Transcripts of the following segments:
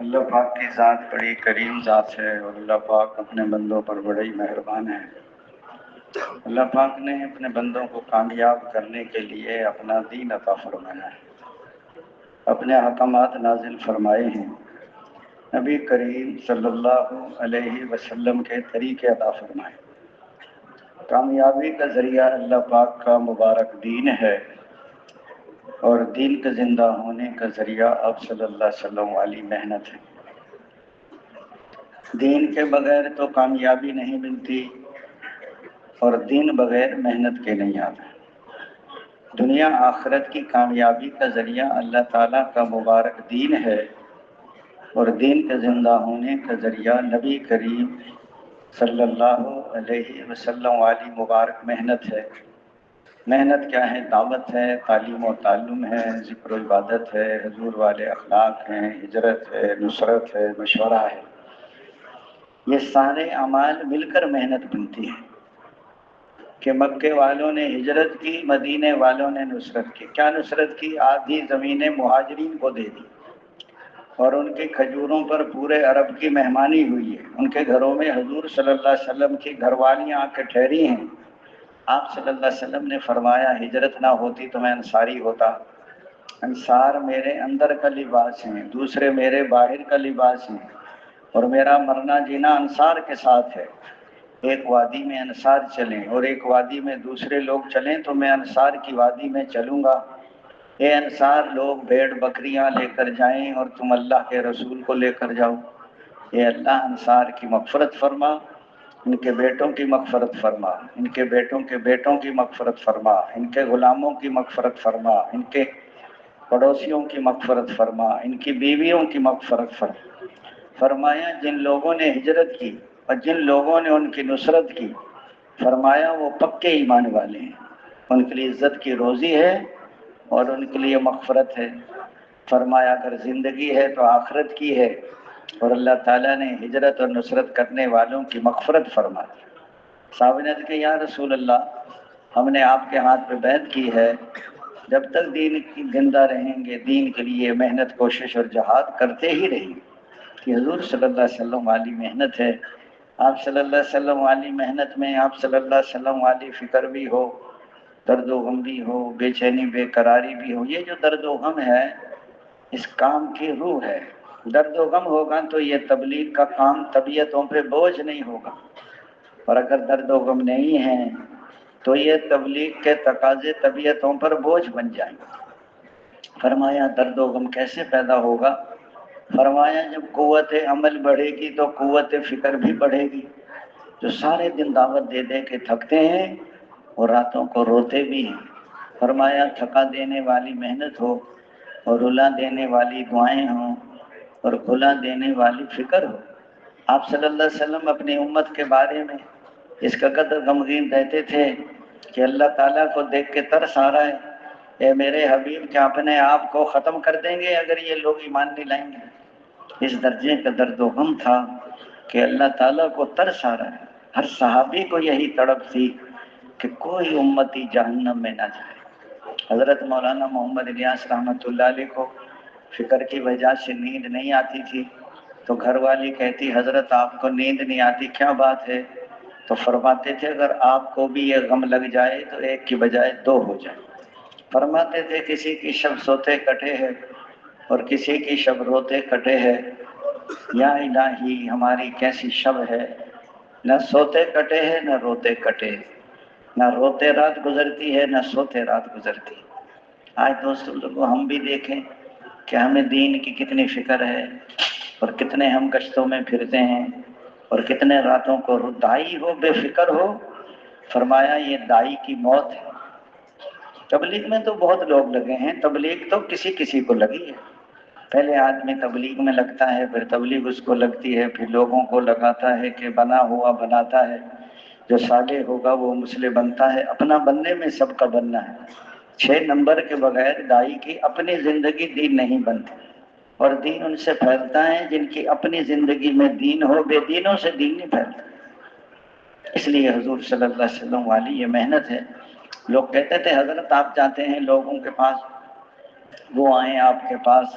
اللہ پاک کی ذات بڑی کریم ذات ہے اور اللہ پاک اپنے بندوں پر بڑی مہربان ہے۔ اللہ پاک نے اپنے بندوں کو کامیاب کرنے کے لیے اپنا دین عطا فرمایا ہے، اپنے احکامات نازل فرمائے ہیں، نبی کریم صلی اللہ علیہ وسلم کے طریقے عطا فرمائے۔ کامیابی کا ذریعہ اللہ پاک کا مبارک دین ہے اور دین کے زندہ ہونے کا ذریعہ آپ صلی اللہ علیہ وسلم والی محنت ہے۔ دین کے بغیر تو کامیابی نہیں ملتی اور دین بغیر محنت کے نہیں آتا۔ دنیا آخرت کی کامیابی کا ذریعہ اللہ تعالیٰ کا مبارک دین ہے اور دین کے زندہ ہونے کا ذریعہ نبی کریم صلی اللہ علیہ وسلم والی مبارک محنت ہے۔ محنت کیا ہے؟ دعوت ہے، تعلیم و تعلم ہے، ذکر و عبادت ہے، حضور والے اخلاق ہیں، ہجرت ہے، نصرت ہے، مشورہ ہے۔ یہ سارے اعمال مل کر محنت بنتی ہے کہ مکے والوں نے ہجرت کی، مدینے والوں نے نصرت کی۔ کیا نصرت کی؟ آدھی زمینیں مہاجرین کو دے دی اور ان کی کھجوروں پر پورے عرب کی مہمانی ہوئی ہے۔ ان کے گھروں میں حضور صلی اللہ علیہ وسلم کی گھر والیاں آ کے ٹھہری ہیں۔ آپ صلی اللہ علیہ وسلم نے فرمایا ہجرت نہ ہوتی تو میں انصاری ہوتا۔ انصار میرے اندر کا لباس ہیں، دوسرے میرے باہر کا لباس ہیں، اور میرا مرنا جینا انصار کے ساتھ ہے۔ ایک وادی میں انصار چلیں اور ایک وادی میں دوسرے لوگ چلیں تو میں انصار کی وادی میں چلوں گا۔ اے انصار لوگ بھیڑ بکریاں لے کر جائیں اور تم اللہ کے رسول کو لے کر جاؤ۔ اے اللہ انصار کی مغفرت فرما، ان کے بیٹوں کی مغفرت فرما، ان کے بیٹوں کے بیٹوں کی مغفرت فرما، ان کے غلاموں کی مغفرت فرما، ان کے پڑوسیوں کی مغفرت فرما، ان کی بیویوں کی مغفرت فرما۔ فرمایا جن لوگوں نے ہجرت کی اور جن لوگوں نے ان کی نصرت کی، فرمایا وہ پکے ایمان والے ہیں، ان کے لیے عزت کی روزی ہے اور ان کے لیے مغفرت ہے۔ فرمایا اگر زندگی ہے تو آخرت کی ہے، اور اللہ تعالیٰ نے ہجرت اور نصرت کرنے والوں کی مغفرت فرما دی۔ صحابہ نے کہا یا رسول اللہ ہم نے آپ کے ہاتھ پہ بیعت کی ہے، جب تک دین کی زندہ رہیں گے دین کے لیے محنت کوشش اور جہاد کرتے ہی رہیں گے۔ کہ حضور صلی اللہ علیہ وسلم والی محنت ہے، آپ صلی اللہ علیہ وسلم والی محنت میں آپ صلی اللہ علیہ وسلم والی فکر بھی ہو، درد و غم بھی ہو، بے چینی بے قراری بھی ہو۔ یہ جو درد و غم ہے اس کام کی روح ہے۔ درد و غم ہوگا تو یہ تبلیغ کا کام طبیعتوں پہ بوجھ نہیں ہوگا، اور اگر درد و غم نہیں ہے تو یہ تبلیغ کے تقاضے طبیعتوں پر بوجھ بن جائیں گے۔ فرمایا درد و غم کیسے پیدا ہوگا؟ فرمایا جب قوت عمل بڑھے گی تو قوت فکر بھی بڑھے گی۔ جو سارے دن دعوت دے دے کے تھکتے ہیں اور راتوں کو روتے بھی ہیں، فرمایا تھکا دینے والی محنت ہو اور رلا دینے والی دعائیں ہوں اور کھلا دینے والی فکر ہو۔ آپ صلی اللہ علیہ وسلم اپنی امت کے بارے میں اس کا قدر غمگین رہتے تھے کہ اللہ تعالیٰ کو دیکھ کے ترس آ رہا ہے، اے میرے حبیب کیا اپنے آپ کو ختم کر دیں گے اگر یہ لوگ ایمان نہیں لائیں گے؟ اس درجے کا درد و غم تھا کہ اللہ تعالیٰ کو ترس آ رہا ہے۔ ہر صحابی کو یہی تڑپ تھی کہ کوئی امتی جہنم میں نہ جائے۔ حضرت مولانا محمد الیاس رحمۃ اللہ علیہ کو فکر کی وجہ سے نیند نہیں آتی تھی، تو گھر والی کہتی حضرت آپ کو نیند نہیں آتی، کیا بات ہے؟ تو فرماتے تھے اگر آپ کو بھی یہ غم لگ جائے تو ایک کی بجائے دو ہو جائے۔ فرماتے تھے کسی کی شب سوتے کٹے ہے اور کسی کی شب روتے کٹے ہے، یا الہی ہماری کیسی شب ہے، نہ سوتے کٹے ہے نہ روتے کٹے، نہ روتے رات گزرتی ہے نہ سوتے رات گزرتی۔ آج دوستوں لوگوں ہم بھی دیکھیں کہ ہمیں دین کی کتنی فکر ہے اور کتنے ہم گشتوں میں پھرتے ہیں اور کتنے راتوں کو دائی ہو بے فکر ہو۔ فرمایا یہ دائی کی موت ہے۔ تبلیغ میں تو بہت لوگ لگے ہیں، تبلیغ تو کسی کسی کو لگی ہے۔ پہلے آدمی تبلیغ میں لگتا ہے، پھر تبلیغ اس کو لگتی ہے، پھر لوگوں کو لگاتا ہے کہ بنا ہوا بناتا ہے، جو صالح ہوگا وہ مسلح بنتا ہے۔ اپنا بننے میں سب کا بننا ہے۔ 6 نمبر کے بغیر دائی کی اپنی زندگی دین نہیں بنتی، اور دین ان سے پھیلتا ہے جن کی اپنی زندگی میں دین ہو، بے دینوں سے دین نہیں پھیلتا۔ اس لیے حضور صلی اللہ علیہ وسلم والی یہ محنت ہے۔ لوگ کہتے تھے حضرت آپ جاتے ہیں لوگوں کے پاس، وہ آئیں آپ کے پاس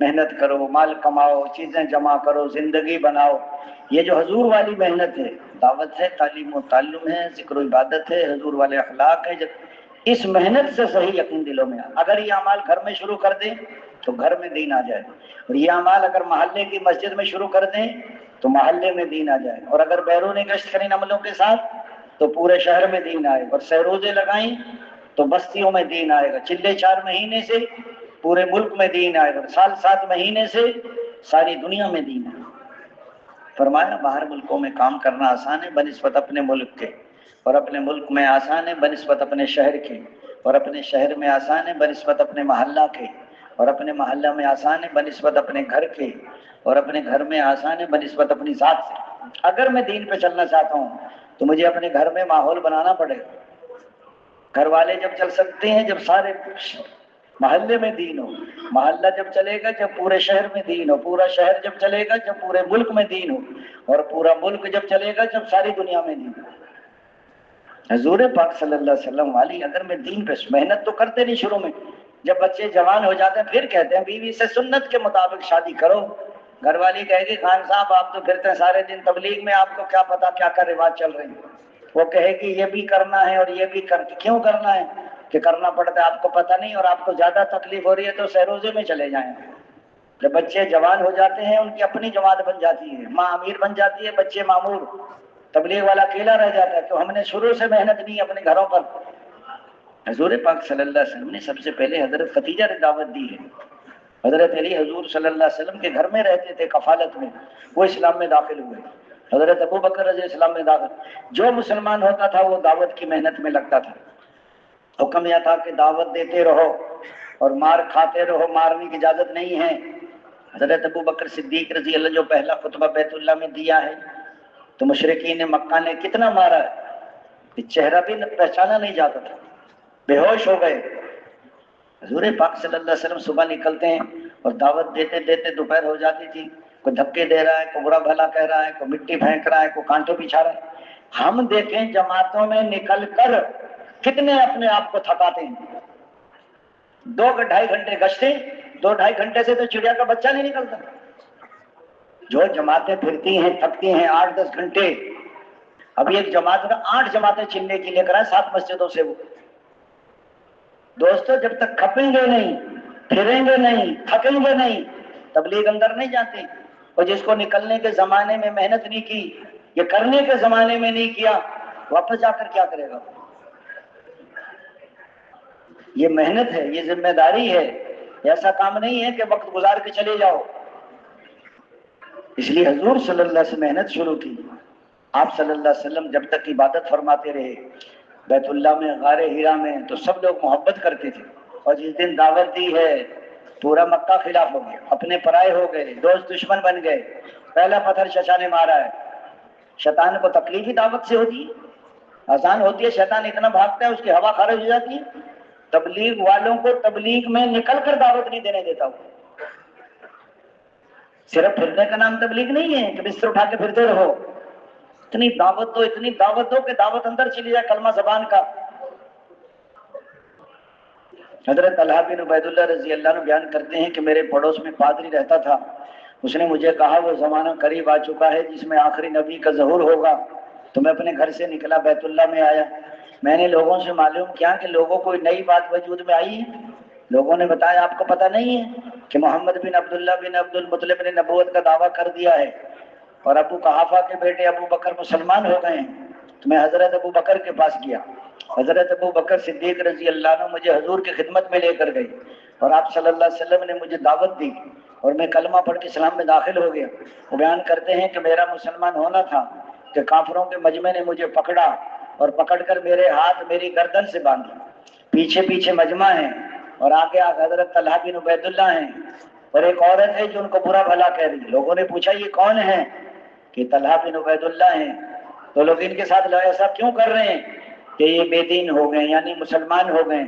محنت کرو، مال کماؤ، چیزیں جمع کرو، زندگی بناؤ. یہ جو حضور والی محنت ہے، دعوت ہے، تعلیم و تعلم ہے، ذکر و عبادت ہے، حضور والے اخلاق ہے، اس محنت سے صحیح یقین دلوں میں اگر یہ اعمال گھر میں شروع کر دیں تو گھر میں دین آ جائے، اور یہ اعمال اگر محلے کی مسجد میں شروع کر دیں تو محلے میں دین آ جائے، اور اگر بیرون گشت کریں عملوں کے ساتھ تو پورے شہر میں دین آئے، اور سہروزے لگائیں تو بستیوں میں دین آئے گا، چلے 4 مہینے سے پورے ملک میں دین آئے گا، سال 7 مہینے سے ساری دنیا میں دین ہے. فرمایا باہر ملکوں میں کام کرنا آسان ہے بنسبت اپنے ملک کے، اور اپنے ملک میں آسان ہے بنسبت اپنے شہر کے، اور اپنے شہر میں آسان ہے بنسبت اپنے محلہ کے، اور اپنے محلہ میں آسان ہے بنسبت اپنے گھر کے، اور اپنے گھر میں آسان ہے بنسبت اپنی ذات سے. اگر میں دین پہ چلنا چاہتا ہوں تو مجھے اپنے گھر میں ماحول بنانا پڑے گا. گھر والے جب چل سکتے ہیں جب سارے محلے میں دین ہو، محلہ جب چلے گا جب پورے شہر میں دین ہو، پورا شہر جب چلے گا جب پورے ملک میں دین ہو، اور پورا ملک جب چلے گا جب ساری دنیا میں دین ہو. حضور پاک صلی اللہ علیہ وسلم والی اگر میں دین پہ محنت تو کرتے نہیں شروع میں، جب بچے جوان ہو جاتے ہیں پھر کہتے ہیں بیوی سے سنت کے مطابق شادی کرو. گھر والی کہے گی خان صاحب آپ تو پھرتے ہیں سارے دن تبلیغ میں، آپ کو کیا پتا کیا کیا رواج چل رہے ہیں. وہ کہے گی یہ بھی کرنا ہے اور یہ بھی کیوں کرنا ہے کہ کرنا پڑتا ہے آپ کو پتہ نہیں، اور آپ کو زیادہ تکلیف ہو رہی ہے تو سہروزے میں چلے جائیں. جب بچے جوان ہو جاتے ہیں ان کی اپنی جماعت بن جاتی ہے، ماں امیر بن جاتی ہے، بچے مامور، تبلیغ والا اکیلا رہ جاتا ہے. تو ہم نے شروع سے محنت نہیں اپنے گھروں پر. حضور پاک صلی اللہ علیہ وسلم نے سب سے پہلے حضرت خدیجہ نے دعوت دی ہے. حضرت علی حضور صلی اللہ علیہ وسلم کے گھر میں رہتے تھے کفالت میں، وہ اسلام میں داخل ہوئے. حضرت ابو بکر رضی اللہ اسلام میں داخل. جو مسلمان ہوتا تھا وہ دعوت کی محنت میں لگتا تھا. حکم یہ تھا کہ دعوت دیتے رہو اور مار کھاتے رہو، مارنے کی اجازت نہیں ہے. حضرت ابو بکر صدیق رضی اللہ جو پہلا خطبہ بیت اللہ میں دیا ہے تو مشرکین مکہ نے کتنا مارا ہے کہ چہرہ بھی پہچانا نہیں جاتا تھا، بے ہوش ہو گئے. حضور پاک صلی اللہ علیہ وسلم صبح نکلتے ہیں اور دعوت دیتے دیتے دوپہر ہو جاتی تھی. کوئی دھکے دے رہا ہے، کوئی برا بھلا کہہ رہا ہے، کوئی مٹی پھینک رہا ہے، کوئی کانٹے بچھا رہا ہے. ہم دیکھیں جماعتوں میں نکل کر کتنے اپنے آپ کو تھکاتے ہیں. 2-2.5 گھنٹے گشتے، 2-2.5 گھنٹے سے تو چڑیا کا بچہ نہیں نکلتا. جو جماعتیں پھرتی ہیں تھکتی ہیں 8-10 گھنٹے. ابھی ایک جماعت میں 8 جماعتیں چلنے کے لیے کرائے 7 مسجدوں سے. وہ دوستو جب تک کھپیں گے نہیں، پھریں گے نہیں، تھکیں گے نہیں، تبلیغ اندر نہیں جاتی. اور جس کو نکلنے کے زمانے میں محنت نہیں کی، یہ کرنے کے زمانے میں نہیں کیا، واپس جا کر کیا کرے گا؟ یہ محنت ہے، یہ ذمہ داری ہے. ایسا کام نہیں ہے کہ وقت گزار کے چلے جاؤ. اس لیے حضور صلی اللہ سے محنت شروع کی. آپ صلی اللہ علیہ وسلم جب تک عبادت فرماتے رہے بیت اللہ میں، غار ہیرا میں، تو سب لوگ محبت کرتے تھے. اور جس دن دعوت دی ہے پورا مکہ خلاف ہو گیا، اپنے پرائے ہو گئے، دوست دشمن بن گئے. پہلا پتھر چچا نے مارا ہے. شیطان کو تکلیف ہی دعوت سے ہوتی ہے، آسان ہوتی ہے. شیطان اتنا بھاگتا ہے اس کی ہوا خارج ہو جاتی ہے. تبلیغ والوں کو تبلیغ میں نکل کر دعوت نہیں دینے دیتا ہوں. صرف پھرنے کا نام تبلیغ نہیں ہے کہ بستر اٹھا کے پھرتے رہو. اتنی دعوت دو، اتنی دعوت دو کہ دعوت اندر چلی جائے کلمہ زبان کا. حضرت طلحہ بن عبید اللہ رضی اللہ عنہ بیان کرتے ہیں کہ میرے پڑوس میں پادری رہتا تھا. اس نے مجھے کہا وہ زمانہ قریب آ چکا ہے جس میں آخری نبی کا ظہور ہوگا. تو میں اپنے گھر سے نکلا، بیت اللہ میں آیا. میں نے لوگوں سے معلوم کیا کہ لوگوں کو نئی بات وجود میں آئی ہے. لوگوں نے بتایا آپ کو پتہ نہیں ہے کہ محمد بن عبداللہ بن عبد المطلب نے نبوت کا دعویٰ کر دیا ہے اور ابو قحافہ کے بیٹے ابو بکر مسلمان ہو گئے ہیں. تو میں حضرت ابو بکر کے پاس گیا. حضرت ابو بکر صدیق رضی اللہ عنہ مجھے حضور کی خدمت میں لے کر گئی اور آپ صلی اللہ علیہ وسلم نے مجھے دعوت دی اور میں کلمہ پڑھ کے اسلام میں داخل ہو گیا. وہ بیان کرتے ہیں کہ میرا مسلمان ہونا تھا کہ کافروں کے مجمع نے مجھے پکڑا اور پکڑ کر میرے ہاتھ میری گردن سے باندھا. پیچھے پیچھے مجمع ہے اور آگے حضرت طلحہ بن عبید اللہ ہیں اور ایک عورت ہے جو ان کو برا بھلا کہہ رہی ہے. لوگوں نے پوچھا یہ کون ہے؟ کہ طلحہ بن عبید اللہ ہیں. تو لوگ ان کے ساتھ ایسا کیوں کر رہے ہیں کہ یہ بے دین ہو گئے، یعنی مسلمان ہو گئے،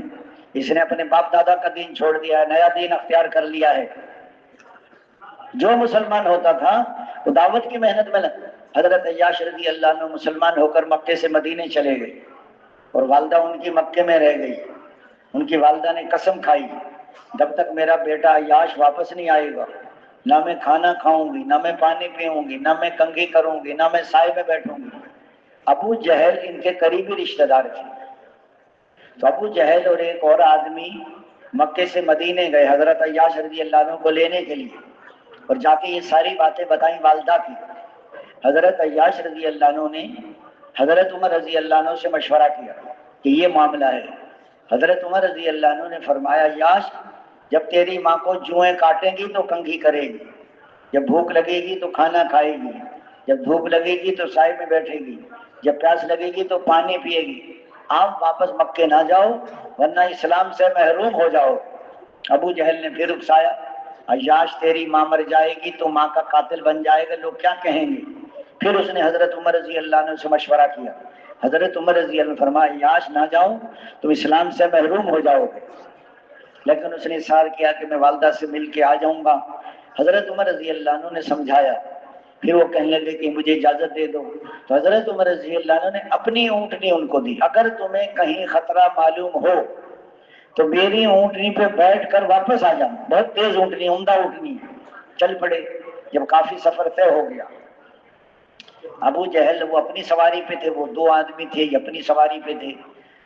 اس نے اپنے باپ دادا کا دین چھوڑ دیا ہے، نیا دین اختیار کر لیا ہے. جو مسلمان ہوتا تھا وہ دعوت کی محنت میں حضرت عیاش رضی اللہ عنہ مسلمان ہو کر مکے سے مدینے چلے گئے اور والدہ ان کی مکے میں رہ گئی. ان کی والدہ نے قسم کھائی جب تک میرا بیٹا عیاش واپس نہیں آئے گا نہ میں کھانا کھاؤں گی، نہ میں پانی پیوں گی، نہ میں کنگھی کروں گی، نہ میں سائے میں بیٹھوں گی۔ ابو جہل ان کے قریبی رشتہ دار تھے، تو ابو جہل اور ایک اور آدمی مکے سے مدینے گئے حضرت عیاش رضی اللہ عنہ کو لینے کے لیے، اور جا کے یہ ساری باتیں بتائیں والدہ کی۔ حضرت عیاش رضی اللہ عنہ نے حضرت عمر رضی اللہ عنہ سے مشورہ کیا کہ یہ معاملہ ہے۔ حضرت عمر رضی اللہ عنہ نے فرمایا عیاش، جب تیری ماں کو جوئیں کاٹیں گی تو کنگھی کرے گی، جب بھوک لگے گی تو کھانا کھائے گی، جب دھوپ لگے گی تو سائے میں بیٹھے گی، جب پیاس لگے گی تو پانی پیے گی۔ آپ واپس مکے نہ جاؤ ورنہ اسلام سے محروم ہو جاؤ۔ ابو جہل نے پھر اکسایا، عیاش تیری ماں مر جائے گی تو ماں کا قاتل بن جائے گا، لوگ کیا کہیں گے؟ پھر اس نے حضرت عمر رضی اللہ عنہ سے مشورہ کیا۔ حضرت عمر رضی اللہ عنہ فرمایا عیاش نہ جاؤ تم اسلام سے محروم ہو جاؤ گے، لیکن اس نے اصرار کیا کہ میں والدہ سے مل کے آ جاؤں گا۔ حضرت عمر رضی اللہ عنہ نے سمجھایا، پھر وہ کہنے لگے کہ مجھے اجازت دے دو، تو حضرت عمر رضی اللہ عنہ نے اپنی اونٹنی ان کو دی، اگر تمہیں کہیں خطرہ معلوم ہو تو میری اونٹنی پہ بیٹھ کر واپس آ جانا۔ بہت تیز اونٹنی، عمدہ اونٹنی، چل پڑے۔ جب کافی سفر طے ہو گیا، ابو جہل وہ اپنی سواری پہ تھے، وہ دو آدمی تھے یہ اپنی سواری پہ تھے،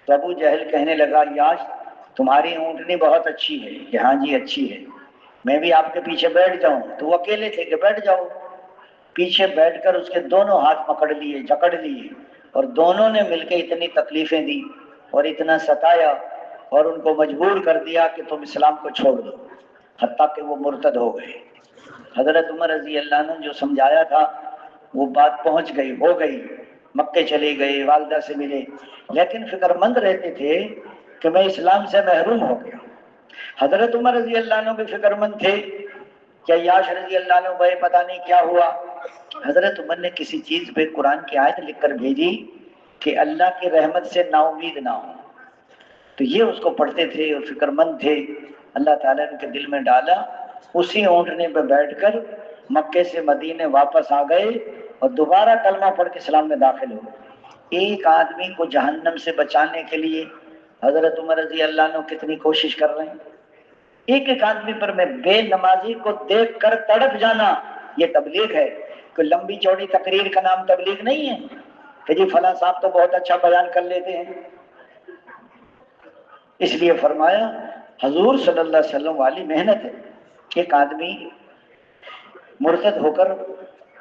تو ابو جہل کہنے لگا یاش تمہاری اونٹنی بہت اچھی ہے کہ ہاں جی اچھی ہے، میں بھی آپ کے پیچھے بیٹھ جاؤں؟ تو وہ اکیلے تھے کہ بیٹھ جاؤ۔ پیچھے بیٹھ کر اس کے دونوں ہاتھ پکڑ لیے، جکڑ لیے، اور دونوں نے مل کے اتنی تکلیفیں دی اور اتنا ستایا اور ان کو مجبور کر دیا کہ تم اسلام کو چھوڑ دو، حتیٰ کہ وہ مرتد ہو گئے۔ حضرت عمر رضی اللہ عنہ جو سمجھایا تھا وہ بات پہنچ گئی، ہو گئی، مکے چلے گئے، والدہ سے ملے، لیکن فکر مند رہتے تھے کہ میں اسلام سے محروم ہو گیا۔ حضرت عمر رضی اللہ عنہ بھی فکر مند تھے کہ عیاش رضی اللہ عنہ بھائی پتہ نہیں کیا ہوا۔ حضرت عمر نے کسی چیز پہ قرآن کی آیت لکھ کر بھیجی کہ اللہ کی رحمت سے نا امید نہ ہو، تو یہ اس کو پڑھتے تھے اور فکر مند تھے۔ اللہ تعالیٰ نے ان کے دل میں ڈالا، اسی اونٹنے پہ بیٹھ کر مکے سے مدینے واپس آ گئے اور دوبارہ کلمہ پڑھ کے اسلام میں داخل ہو گئے۔ ایک آدمی کو جہنم سے بچانے کے لیے حضرت عمر رضی اللہ عنہ کتنی کوشش کر رہے ہیں۔ ایک ایک آدمی پر میں بے نمازی کو دیکھ کر تڑپ جانا، یہ تبلیغ ہے۔ کوئی لمبی چوڑی تقریر کا نام تبلیغ نہیں ہے کہ جی فلاں صاحب تو بہت اچھا بیان کر لیتے ہیں۔ اس لیے فرمایا حضور صلی اللہ علیہ وسلم والی محنت ہے۔ ایک آدمی مرتد ہو کر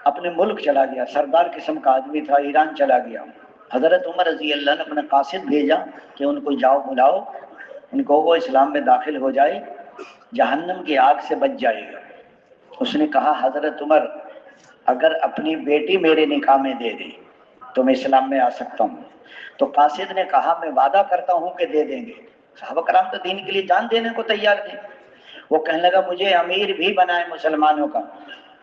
اپنے ملک چلا گیا، سردار قسم کا آدمی تھا، ایران چلا گیا۔ حضرت عمر رضی اللہ نے اپنا قاصد بھیجا کہ ان کو جاؤ بلاؤ، ان کو وہ اسلام میں داخل ہو جائے، جہنم کی آگ سے بچ جائے گا۔ اس نے کہا حضرت عمر اگر اپنی بیٹی میرے نکاح میں دے دے تو میں اسلام میں آ سکتا ہوں۔ تو قاصد نے کہا میں وعدہ کرتا ہوں کہ دے دیں گے۔ صحابہ کرام تو دین کے لیے جان دینے کو تیار تھے۔ وہ کہنے لگا مجھے امیر بھی بنائے مسلمانوں کا۔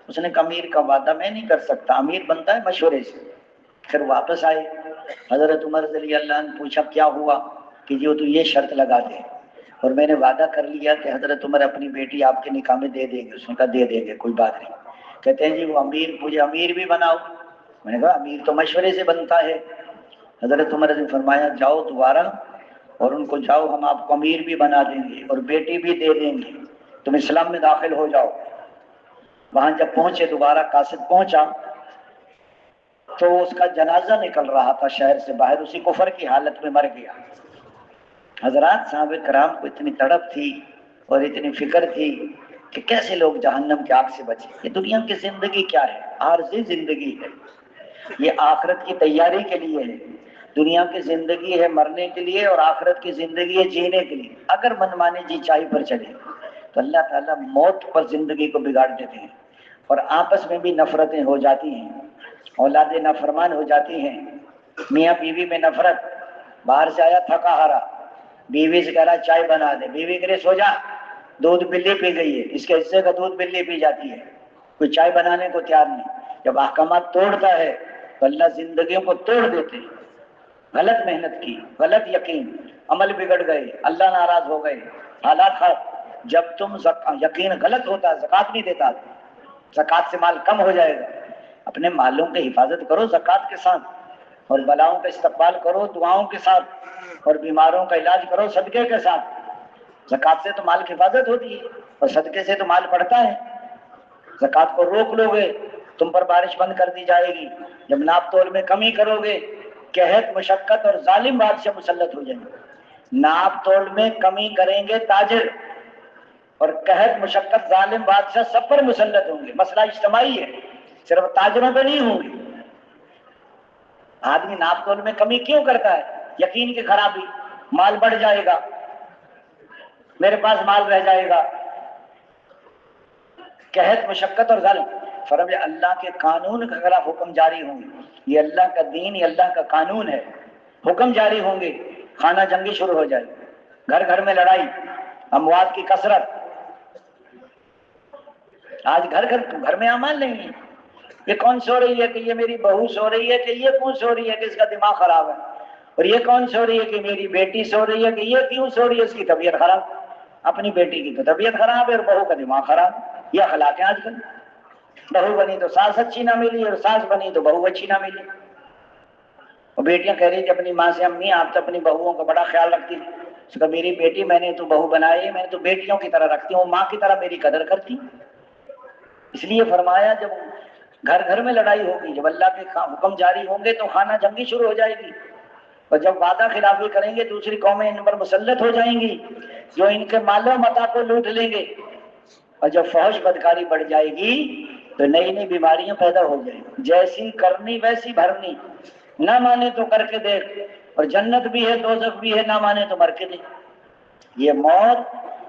اس نے کہا امیر کا وعدہ میں نہیں کر سکتا، امیر بنتا ہے مشورے سے۔ پھر واپس آئے، حضرت عمر رضی اللہ عنہ پوچھا کیا ہوا؟ کہ جو تو یہ شرط لگا دے، اور میں نے وعدہ کر لیا کہ حضرت عمر اپنی بیٹی آپ کے نکاح میں دے دیں گے۔ اس نے کہا دے دیں گے، کوئی بات نہیں۔ کہتے ہیں جی وہ امیر، مجھے امیر بھی بناؤ۔ میں نے کہا امیر تو مشورے سے بنتا ہے۔ حضرت عمر نے فرمایا جاؤ دوبارہ اور ان کو جاؤ ہم آپ کو امیر بھی بنا دیں گے اور بیٹی بھی دے دیں گے، تم اسلام میں داخل ہو جاؤ۔ وہاں جب پہنچے، دوبارہ قاصد پہنچا تو اس کا جنازہ نکل رہا تھا شہر سے باہر، اسی کفر کی حالت میں مر گیا۔ حضرات صحابہ کرام کو اتنی تڑپ تھی اور اتنی فکر تھی کہ کیسے لوگ جہنم کی آگ سے بچیں۔ یہ دنیا کی زندگی کیا ہے؟ عارضی زندگی ہے، یہ آخرت کی تیاری کے لیے ہے۔ دنیا کی زندگی ہے مرنے کے لیے اور آخرت کی زندگی ہے جینے کے لیے۔ اگر منمانی جی چاہی پر چلے تو اللہ تعالیٰ موت پر زندگی کو بگاڑ دیتے ہیں، اور آپس میں بھی نفرتیں ہو جاتی ہیں، اولادیں نافرمان ہو جاتی ہیں، میاں بیوی میں نفرت۔ باہر سے آیا تھکا ہارا، بیوی سے کہہ رہا چائے بنا دے، بیوی کہہ رہی سو جا، دودھ بلی پی گئی ہے، اس کے حصے کا دودھ بلی پی جاتی ہے، کوئی چائے بنانے کو تیار نہیں۔ جب احکامات توڑتا ہے تو اللہ زندگیوں کو توڑ دیتے ہیں۔ غلط محنت کی، غلط یقین، عمل بگڑ گئے، اللہ ناراض ہو گئے، حالات خراب۔ جب تم یقین غلط ہوتا، زکوٰۃ نہیں دیتا، زکوٰۃ سے مال کم ہو جائے گا۔ اپنے مالوں کی حفاظت کرو زکوٰۃ کے ساتھ، اور بلاؤں کا استقبال کرو دعاؤں کے ساتھ، اور بیماروں کا علاج کرو صدقے کے ساتھ۔ زکات سے تو مال کی حفاظت ہوتی ہے اور صدقے سے تو مال بڑھتا ہے. زکات کو روک لو گے تم پر بارش بند کر دی جائے گی. جب ناپ تول میں کمی کرو گے قحط مشقت اور ظالم بادشاہ مسلط ہو جائیں گے. ناپ تول میں کمی کریں گے تاجر اور قحط مشقت ظالم بادشاہ سب پر مسلط ہوں گے. مسئلہ اجتماعی ہے، صرف تاجروں پہ نہیں ہوں گے. آدمی ناپ تول میں کمی کیوں کرتا ہے؟ یقین کی خرابی. مال بڑھ جائے گا، میرے پاس مال رہ جائے گا. قحط مشقت اور ظالم. فرض اللہ کے قانون کا اگر حکم جاری ہوں گے، یہ اللہ کا دین، یہ اللہ کا قانون ہے، حکم جاری ہوں گے، خانہ جنگی شروع ہو جائے، گھر گھر میں لڑائی، اموات کی کثرت. آج گھر میں امان نہیں ہے. یہ کون سو رہی ہے کہ یہ میری بہو سو رہی ہے کہ یہ کون سو رہی ہے کہ اس کا دماغ خراب ہے، اور یہ کون سو رہی ہے کہ میری بیٹی سو رہی ہے کہ یہ کیوں سو رہی ہے، اس کی طبیعت خراب. اپنی بیٹی کی تو طبیعت خراب ہے اور بہو کا دماغ خراب. یہ اخلاق ہے آج کل. بہو بنی تو ساس اچھی نہ ملی اور ساس بنی تو بہو اچھی نہ ملی. اور بیٹیاں کہہ رہی تھی اپنی ماں سے، امی آپ تو اپنی بہوؤں کا بڑا خیال رکھتی تھی. اس کا میری بیٹی میں نے تو بہو بنائی، میں نے تو بیٹیوں کی طرح رکھتی ہوں، ماں کی طرح میری قدر کرتی. اس لیے فرمایا جب گھر گھر میں لڑائی ہوگی، جب اللہ کے حکم جاری ہوں گے تو خانہ جنگی شروع ہو جائے گی. اور جب وعدہ خلافی کریں گے دوسری قومیں ان پر مسلط ہو جائیں گی جو ان کے مال و متاع کو لوٹ لیں گے. اور جب فحش بدکاری بڑھ جائے گی تو نئی نئی بیماریاں پیدا ہو جائیں گی. جیسی کرنی ویسی بھرنی. نہ مانے تو کر کے دیکھ، اور جنت بھی ہے دوزخ بھی ہے، نہ مانے تو مر کے دیکھ. یہ موت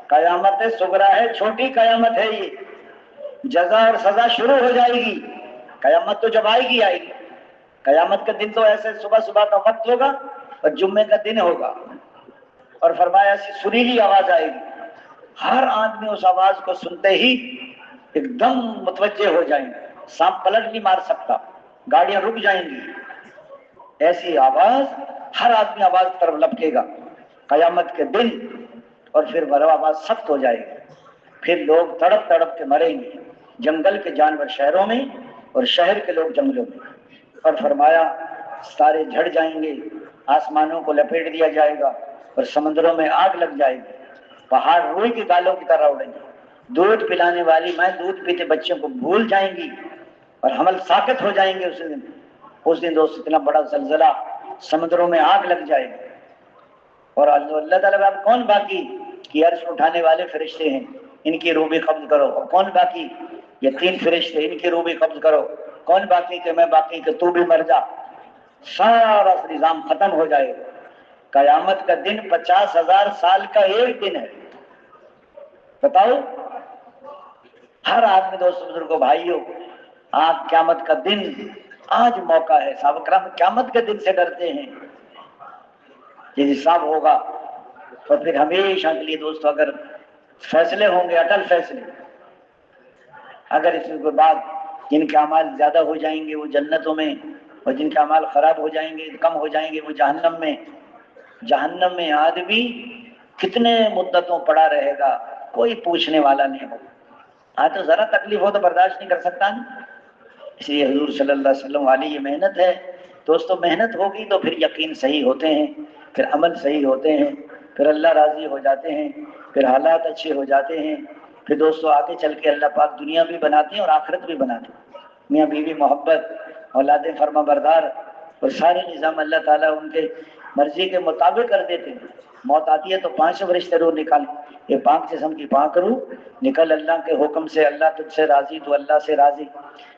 قیامت صغریٰ ہے، چھوٹی قیامت ہے. یہ جزا اور سزا شروع ہو جائے گی. قیامت تو جب آئے گی آئے گی. قیامت کا دن تو ایسے صبح صبح کا وقت ہوگا اور جمعے کا دن ہوگا، اور فرمایا ایسی سریلی آواز آئے گی. ہر آدمی اس آواز کو سنتے ہی ایک دم متوجہ ہو جائیں گے. سانپ پلٹ نہیں مار سکتا، گاڑیاں رک جائیں گی. ایسی آواز، ہر آدمی آواز کی طرف لپکے گا قیامت کے دن. اور پھر وہ آواز سخت ہو جائے گی. پھر لوگ تڑپ تڑپ کے مریں گے، جنگل کے جانور شہروں میں اور شہر کے لوگ جنگلوں میں. اور فرمایا ستارے جھڑ جائیں گے، آسمانوں کو لپیٹ دیا جائے گا اور سمندروں میں آگ لگ جائے گی. پہاڑ روئی کی گالوں کی طرح اڑیں گے. دودھ پلانے والی مائیں دودھ پیتے بچوں کو بھول جائیں گی اور حمل ساقط ہو جائیں گے. اس دن دوست اتنا بڑا زلزلہ، سمندروں میں آگ لگ جائے گی. اور اللہ تعالیٰ اب کون باقی کہ عرش اٹھانے والے فرشتے ہیں، ان کی روح بھی قبض کرو. اور کون باقی؟ یہ 3 فرشتے، ان کی روح بھی قبض کرو. کون باقی کہ میں باقی کہ تو بھی مر جا. سارا نظام ختم ہو جائے گا. قیامت کا دن 50,000 سال کا ایک دن ہے. بتاؤ، ہر آدمی دوست بزرگوں بھائیوں، آج قیامت کا دن، آج موقع ہے. صحابہ کرام قیامت کے دن سے ڈرتے ہیں. یہ حساب ہوگا تو پھر ہمیشہ کے لیے دوستو اگر فیصلے ہوں گے، اٹل فیصلے، اگر اس کے بعد جن کے اعمال زیادہ ہو جائیں گے وہ جنتوں میں، اور جن کے اعمال خراب ہو جائیں گے، کم ہو جائیں گے، وہ جہنم میں. جہنم میں آدمی کتنے مدتوں پڑا رہے گا، کوئی پوچھنے والا نہیں ہوگا. آج تو ذرا تکلیف ہو تو برداشت نہیں کر سکتا نا. اس لیے حضور صلی اللہ علیہ وسلم والی یہ محنت ہے. دوستو محنت ہوگی تو پھر یقین صحیح ہوتے ہیں، پھر عمل صحیح ہوتے ہیں، پھر اللہ راضی ہو جاتے ہیں، پھر حالات اچھے ہو جاتے ہیں. پھر دوستو آگے چل کے اللہ پاک دنیا بھی بناتے ہیں اور آخرت بھی بناتے ہیں. میاں بیوی محبت، اولاد فرما بردار، اور سارے نظام اللہ تعالیٰ ان کے مرضی کے مطابق کر دیتے ہیں. موت آتی ہے تو 5 فرشتے روح نکال، یہ 5 جسم کی 5 روح نکل اللہ کے حکم سے. اللہ تجھ سے راضی تو اللہ سے راضی.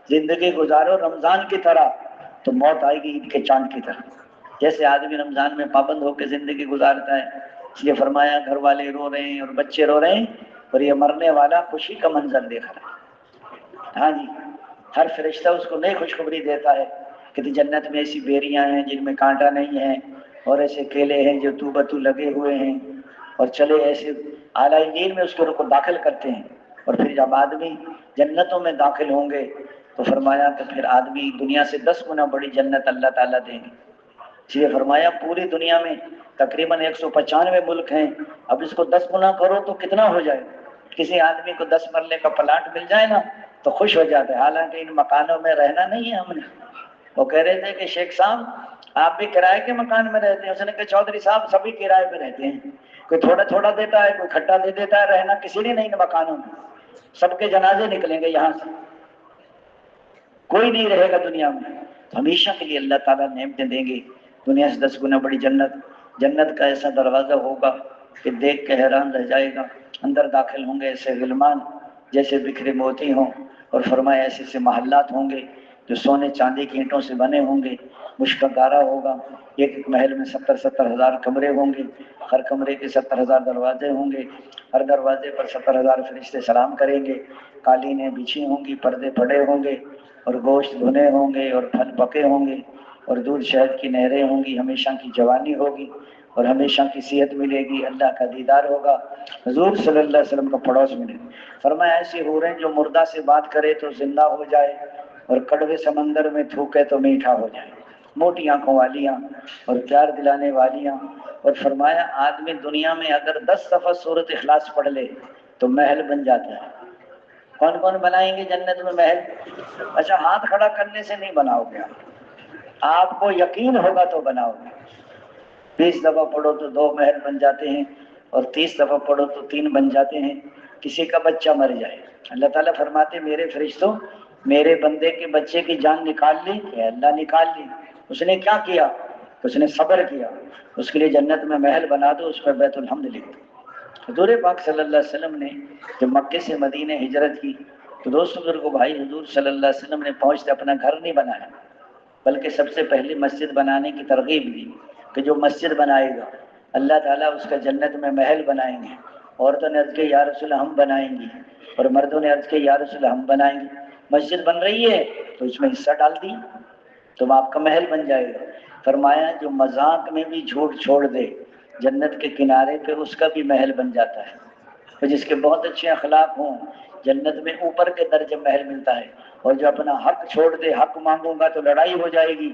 زندگی گزارو رمضان کی طرح تو موت آئے گی عید کے چاند کی طرح. جیسے آدمی رمضان میں پابند ہو کے زندگی گزارتا ہے، اس لیے فرمایا گھر والے رو رہے ہیں اور بچے رو رہے ہیں اور یہ مرنے والا خوشی کا منظر دیکھ رہا ہے. ہاں جی، ہر فرشتہ اس کو نئی خوشخبری دیتا ہے کہ جنت میں ایسی بیریاں ہیں جن میں کانٹا نہیں ہے، اور ایسے کیلے ہیں جو تو بتو لگے ہوئے ہیں، اور چلے ایسے اعلیٰ انجیل میں اس کو داخل کرتے ہیں. اور پھر جب آدمی جنتوں میں داخل ہوں گے تو فرمایا کہ پھر آدمی دنیا سے 10 گنا بڑی جنت اللہ تعالیٰ دیں گے. اس لیے فرمایا پوری دنیا میں تقریباً 195 ملک ہیں، اب اس کو 10 گنا کرو تو کتنا ہو جائے. کسی آدمی کو 10 مرلے کا پلاٹ مل جائے نا تو خوش ہو جاتا ہے. حالانکہ ان مکانوں میں رہنا نہیں ہے ہم نے. وہ کہہ رہے تھے کہ شیخ صاحب آپ بھی کرائے کے مکان میں رہتے ہیں؟ اس نے کہا چودھری صاحب سبھی کرائے پہ رہتے ہیں، کوئی تھوڑا تھوڑا دیتا ہے، کوئی کھٹا دے دیتا ہے، رہنا کسی نے نہیں مکانوں میں، سب کے جنازے نکلیں گے یہاں سے، کوئی نہیں رہے گا دنیا میں۔ ہمیشہ کے لیے اللہ تعالیٰ نعمتیں دیں گے، دنیا سے 10 گنا بڑی جنت۔ جنت کا ایسا دروازہ ہوگا کہ دیکھ کے حیران رہ جائے گا، اندر داخل ہوں گے ایسے غلمان جیسے بکھرے موتی ہوں، اور فرمایا ایسے ایسے محلات ہوں گے جو سونے چاندی کی اینٹوں سے بنے ہوں گے، مشک گارا ہوگا، ایک ایک محل میں 70,000 کمرے ہوں گے، ہر کمرے کے 70,000 دروازے ہوں گے، ہر دروازے پر 70,000 فرشتے سلام کریں گے، قالینیں بچھی ہوں گی، پردے پڑے ہوں گے، اور گوشت بھنے ہوں گے، اور پھل پکے ہوں گے، اور دودھ شہد کی نہریں ہوں گی، ہمیشہ کی جوانی ہوگی اور ہمیشہ کی صحت ملے گی، اللہ کا دیدار ہوگا، حضور صلی اللہ علیہ وسلم کا پڑوس ملے گا۔ فرمایا ایسی حوریں جو مردہ سے بات کرے تو زندہ ہو جائے، اور کڑوے سمندر میں تھوکے تو میٹھا ہو جائے، موٹی آنکھوں والیاں اور پیار دلانے والیاں۔ اور فرمایا آدمی دنیا میں اگر 10 دفعہ سورۃ اخلاص پڑھ لے تو محل بن جاتا ہے۔ کون کون بنائیں گے جنت میں محل؟ اچھا ہاتھ کھڑا کرنے سے نہیں بناؤ گے، آپ کو یقین ہوگا تو بناؤ گے۔ 20 دفعہ پڑھو تو 2 محل بن جاتے ہیں، اور 30 دفعہ پڑھو تو 3 بن جاتے ہیں۔ کسی کا بچہ مر جائے، اللہ تعالیٰ فرماتے میرے فرشتوں میرے بندے کے بچے کی جان نکال لی، کہ اللہ نکال لی، اس نے کیا کیا؟ اس نے صبر کیا، اس کے لیے جنت میں محل بنا دو، اس پر بیت الحمد لکھ دو۔ حضور پاک صلی اللہ علیہ وسلم نے جب مکے سے مدینے ہجرت کی تو دوست بزرگوں بھائی، حضور صلی اللہ علیہ وسلم نے پہنچتے اپنا گھر نہیں بنایا، بلکہ سب سے پہلے مسجد بنانے کی ترغیب دی کہ جو مسجد بنائے گا اللہ تعالیٰ اس کا جنت میں محل بنائیں گے۔ عورتوں نے عرض کیا یا رسول اللہ ہم بنائیں گی، اور مردوں نے عرض کیا یا رسول اللہ ہم بنائیں گے۔ مسجد بن رہی ہے تو اس میں حصہ ڈال دی، تم آپ کا محل بن جائے گا۔ فرمایا جو مذاق میں بھی جھوٹ چھوڑ دے جنت کے کنارے پہ اس کا بھی محل بن جاتا ہے، تو جس کے بہت اچھے اخلاق ہوں جنت میں اوپر کے درجے محل ملتا ہے، اور جو اپنا حق چھوڑ دے حق مانگوں گا تو لڑائی ہو جائے گی،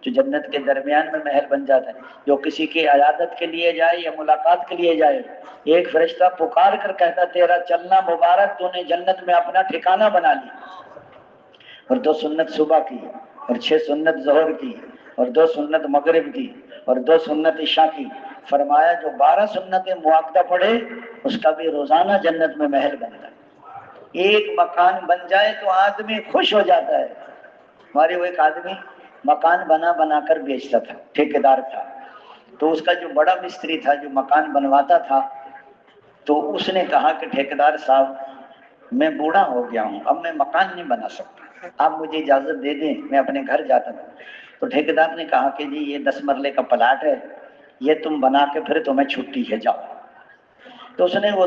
جو جنت کے درمیان میں محل بن جاتا ہے۔ جو کسی کی عیادت کے لیے جائے یا ملاقات کے لیے جائے، ایک فرشتہ پکار کر کہتا تیرا چلنا مبارک، تو نے جنت میں اپنا ٹھکانہ بنا لیا۔ اور 2 سنت صبح کی، اور 6 سنت ظہر کی، اور 2 سنت مغرب کی، اور 2 سنت عشاء کی۔ فرمایا جو 12 سنتیں مواقدہ پڑھے اس کا بھی روزانہ جنت میں محل بنتا ہے۔ ایک مکان بن جائے تو آدمی خوش ہو جاتا ہے۔ ہمارے وہ ایک آدمی مکان بنا بنا کر بیچتا تھا، ٹھیکیدار تھا، تو اس کا جو بڑا مستری تھا جو مکان بنواتا تھا، تو اس نے کہا کہ ٹھیکیدار صاحب میں بوڑھا ہو گیا ہوں، اب میں مکان نہیں بنا سکتا، آپ مجھے اجازت دے دیں میں اپنے گھر جاتا ہوں۔ تو ٹھیکیدار نے کہا کہ جی یہ 10 مرلے کا پلاٹ ہے، یہ تم بنا کے پھر تمہیں چھٹی ہے، جاؤ۔ تو اس نے وہ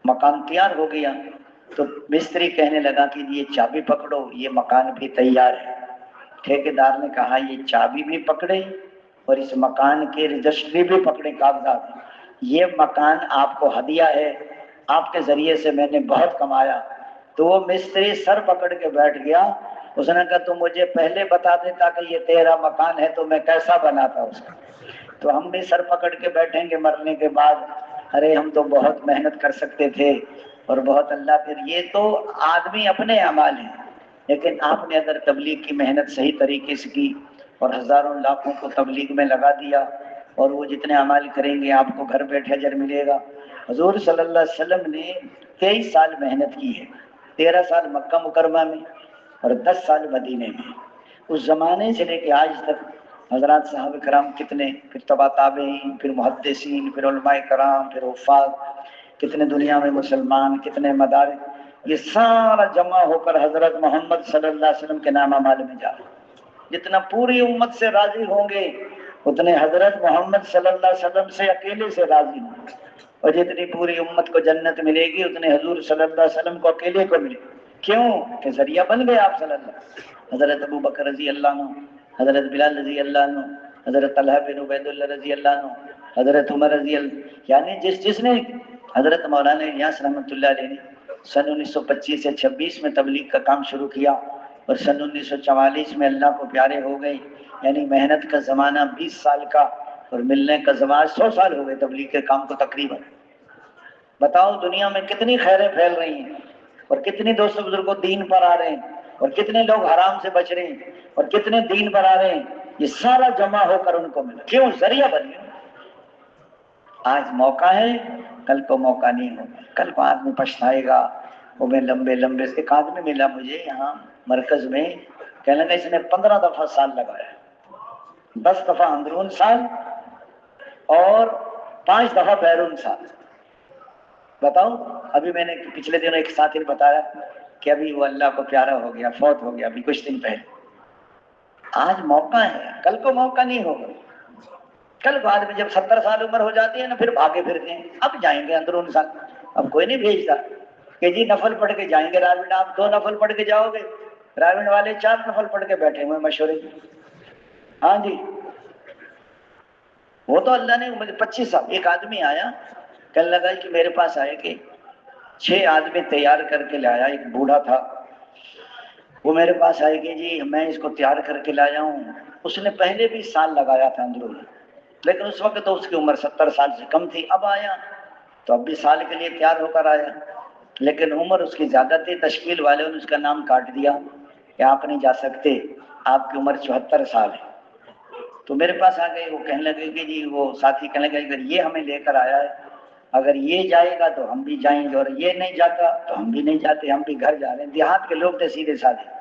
مکان تیار ہو گیا، تو مستری کہنے لگا کہ یہ چابی پکڑو، یہ مکان بھی تیار ہے۔ ٹھیکیدار نے کہا یہ چابی بھی پکڑے اور اس مکان کی رجسٹری بھی پکڑے، کاغذات، یہ مکان آپ کو ہدیہ ہے، آپ کے ذریعے سے میں نے بہت کمایا۔ تو وہ مستری سر پکڑ کے بیٹھ گیا، اس نے کہا تو مجھے پہلے بتا دیتا کہ یہ تیرا مکان ہے تو میں کیسا بناتا اس کا۔ تو ہم بھی سر پکڑ کے بیٹھیں گے مرنے کے بعد، ارے ہم تو بہت محنت کر سکتے تھے اور بہت اللہ، پھر یہ تو آدمی اپنے اعمال ہیں، لیکن آپ نے اگر تبلیغ کی محنت صحیح طریقے سے کی اور ہزاروں لاکھوں کو تبلیغ میں لگا دیا، اور وہ جتنے اعمال کریں گے آپ کو گھر بیٹھے اجر ملے گا۔ حضور صلی اللہ علیہ وسلم نے 23 سال محنت کی ہے، 13 سال مکہ مکرمہ میں اور 10 سال مدینے میں۔ اس زمانے سے لے کے آج تک حضرات صحابہ کرام کتنے، پھر تبع تابعین، پھر محدثین، پھر علماء کرام، پھر حفاظ، کتنے دنیا میں مسلمان، کتنے مدارس، یہ سارا جمع ہو کر حضرت محمد صلی اللہ علیہ وسلم کے نام اعمال میں جا رہا ہے۔ جتنا پوری امت سے راضی ہوں گے اتنے حضرت محمد صلی اللہ علیہ وسلم سے اکیلے سے راضی ہوں گے، اور جتنی پوری امت کو جنت ملے گی اتنے حضور صلی اللہ علیہ وسلم کو اکیلے کو ملے گی۔ کیوں کہ ذریعہ بن گئے آپ صلی اللہ علیہ وسلم۔ حضرت ابو بکر رضی اللہ عنہ، حضرت بلال رضی اللہ عنہ، حضرت طلحہ بن عبید اللہ رضی اللہ عنہ، حضرت عمر رضی اللہ، یعنی جس نے، حضرت مولانا الیاس رحمۃ اللہ علیہ نے سن 1925 سے 26 میں تبلیغ کا کام شروع کیا، اور سن 1944 میں اللہ کو پیارے ہو گئے، یعنی محنت کا زمانہ 20 سال کا، اور ملنے کا زمانہ 100 سال ہو گئے تبلیغ کے کام کو تقریباً۔ بتاؤ دنیا میں کتنی خیریں پھیل رہی ہیں، اور کتنے دوست بزرگوں دین پر آ رہے ہیں، اور کتنے لوگ حرام سے بچ رہے ہیں، اور کتنے دین پر آ رہے ہیں۔ یہ سارا جمع ہو کر ان کو ملا. کیوں؟ ذریعہ بن گیا. آج موقع ہے، کل کو موقع نہیں ہوگا. کل کو آدمی پچھتائے گا. وہ میں لمبے لمبے ایک آدمی ملا مجھے یہاں مرکز میں، کہنے لگا اس نے 15 دفعہ سال لگایا، 10 دفعہ اندرون سال اور 5 دفعہ بیرون سال. بتاؤ. ابھی میں نے پچھلے دنوں ایک ساتھی نے بتایا کہ ابھی وہ اللہ کو پیارا ہو گیا، فوت ہو گیا ابھی کچھ دن پہلے. آج موقع ہے، کل کو موقع نہیں ہوگا. کل کو آدمی جب 70 سال عمر ہو جاتی ہے نا پھر بھاگے پھرتے ہیں. اب جائیں گے اندرون سال. اب کوئی نہیں بھیجتا کہ جی نفل پڑھ کے جائیں گے راوند. آپ 2 نفل پڑھ کے جاؤ گے، راوند والے 4 نفل پڑھ کے بیٹھے ہوئے مشورے. ہاں جی. وہ تو اللہ نے مجھے 25 سال. ایک آدمی آیا کل لگا کہ میرے پاس آئے کہ 6 آدمی تیار کر کے لایا. ایک بوڑھا تھا وہ میرے پاس آئے کہ جی میں اس کو تیار کر کے لایا ہوں. اس نے پہلے بھی سال لگایا تھا اندرون، لیکن اس وقت تو اس کی عمر 70 سال سے کم تھی. اب آیا تو اب بھی سال کے لیے تیار ہو کر آیا، لیکن عمر اس کی زیادہ تھی. تشکیل والے نے اس کا نام کاٹ دیا کہ آپ نہیں جا سکتے، آپ کی عمر 74 سال ہے. تو میرے پاس آ گئے. وہ کہنے لگے کہ جی وہ ساتھی کہنے لگے اگر یہ ہمیں لے کر آیا ہے، اگر یہ جائے گا تو ہم بھی جائیں گے، اور یہ نہیں جاتا تو ہم بھی نہیں جاتے، ہم بھی گھر جا رہے ہیں. دیہات کے لوگ تھے سیدھے سادھے.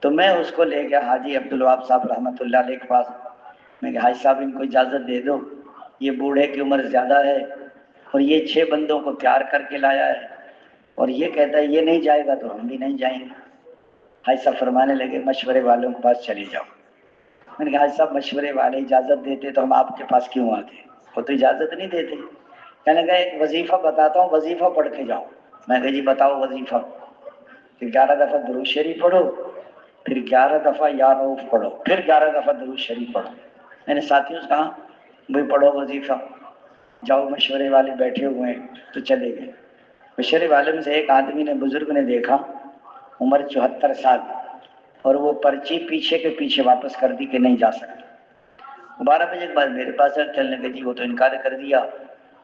تو میں اس کو لے گیا حاجی عبدالوہاب صاحب رحمۃ اللہ علیہ کے پاس. میں کہ حاجی صاحب ان کو اجازت دے دو، یہ بوڑھے کی عمر زیادہ ہے اور یہ 6 بندوں کو تیار کر کے لایا ہے، اور یہ کہتا ہے یہ نہیں جائے گا تو ہم بھی نہیں جائیں گے. حاجی صاحب فرمانے لگے مشورے والوں کے پاس چلے جاؤ. میں نے کہا حاجی صاحب مشورے والے اجازت دیتے تو ہم آپ کے پاس کیوں آتے؟ وہ تو اجازت نہیں دیتے. کہنے لگا ایک وظیفہ بتاتا ہوں، وظیفہ پڑھ کے جاؤ. میں کہا جی بتاؤ وظیفہ. کہ 11 دفعہ درود شریف پڑھو، پھر 11 دفعہ یا رؤوف پڑھو، پھر 11 دفعہ درود شریف پڑھو. میں نے ساتھیوں سے کہا بھائی پڑھو وظیفہ. جاؤ. مشورے والے بیٹھے ہوئے ہیں تو چلے گئے. مشورے والے میں سے ایک آدمی نے بزرگ نے دیکھا عمر 74 سال، اور وہ پرچی پیچھے کے پیچھے واپس کر دی کہ نہیں جا سکتا. 12 بجے کے بعد میرے پاس چلنے کے جی وہ تو انکار کر دیا.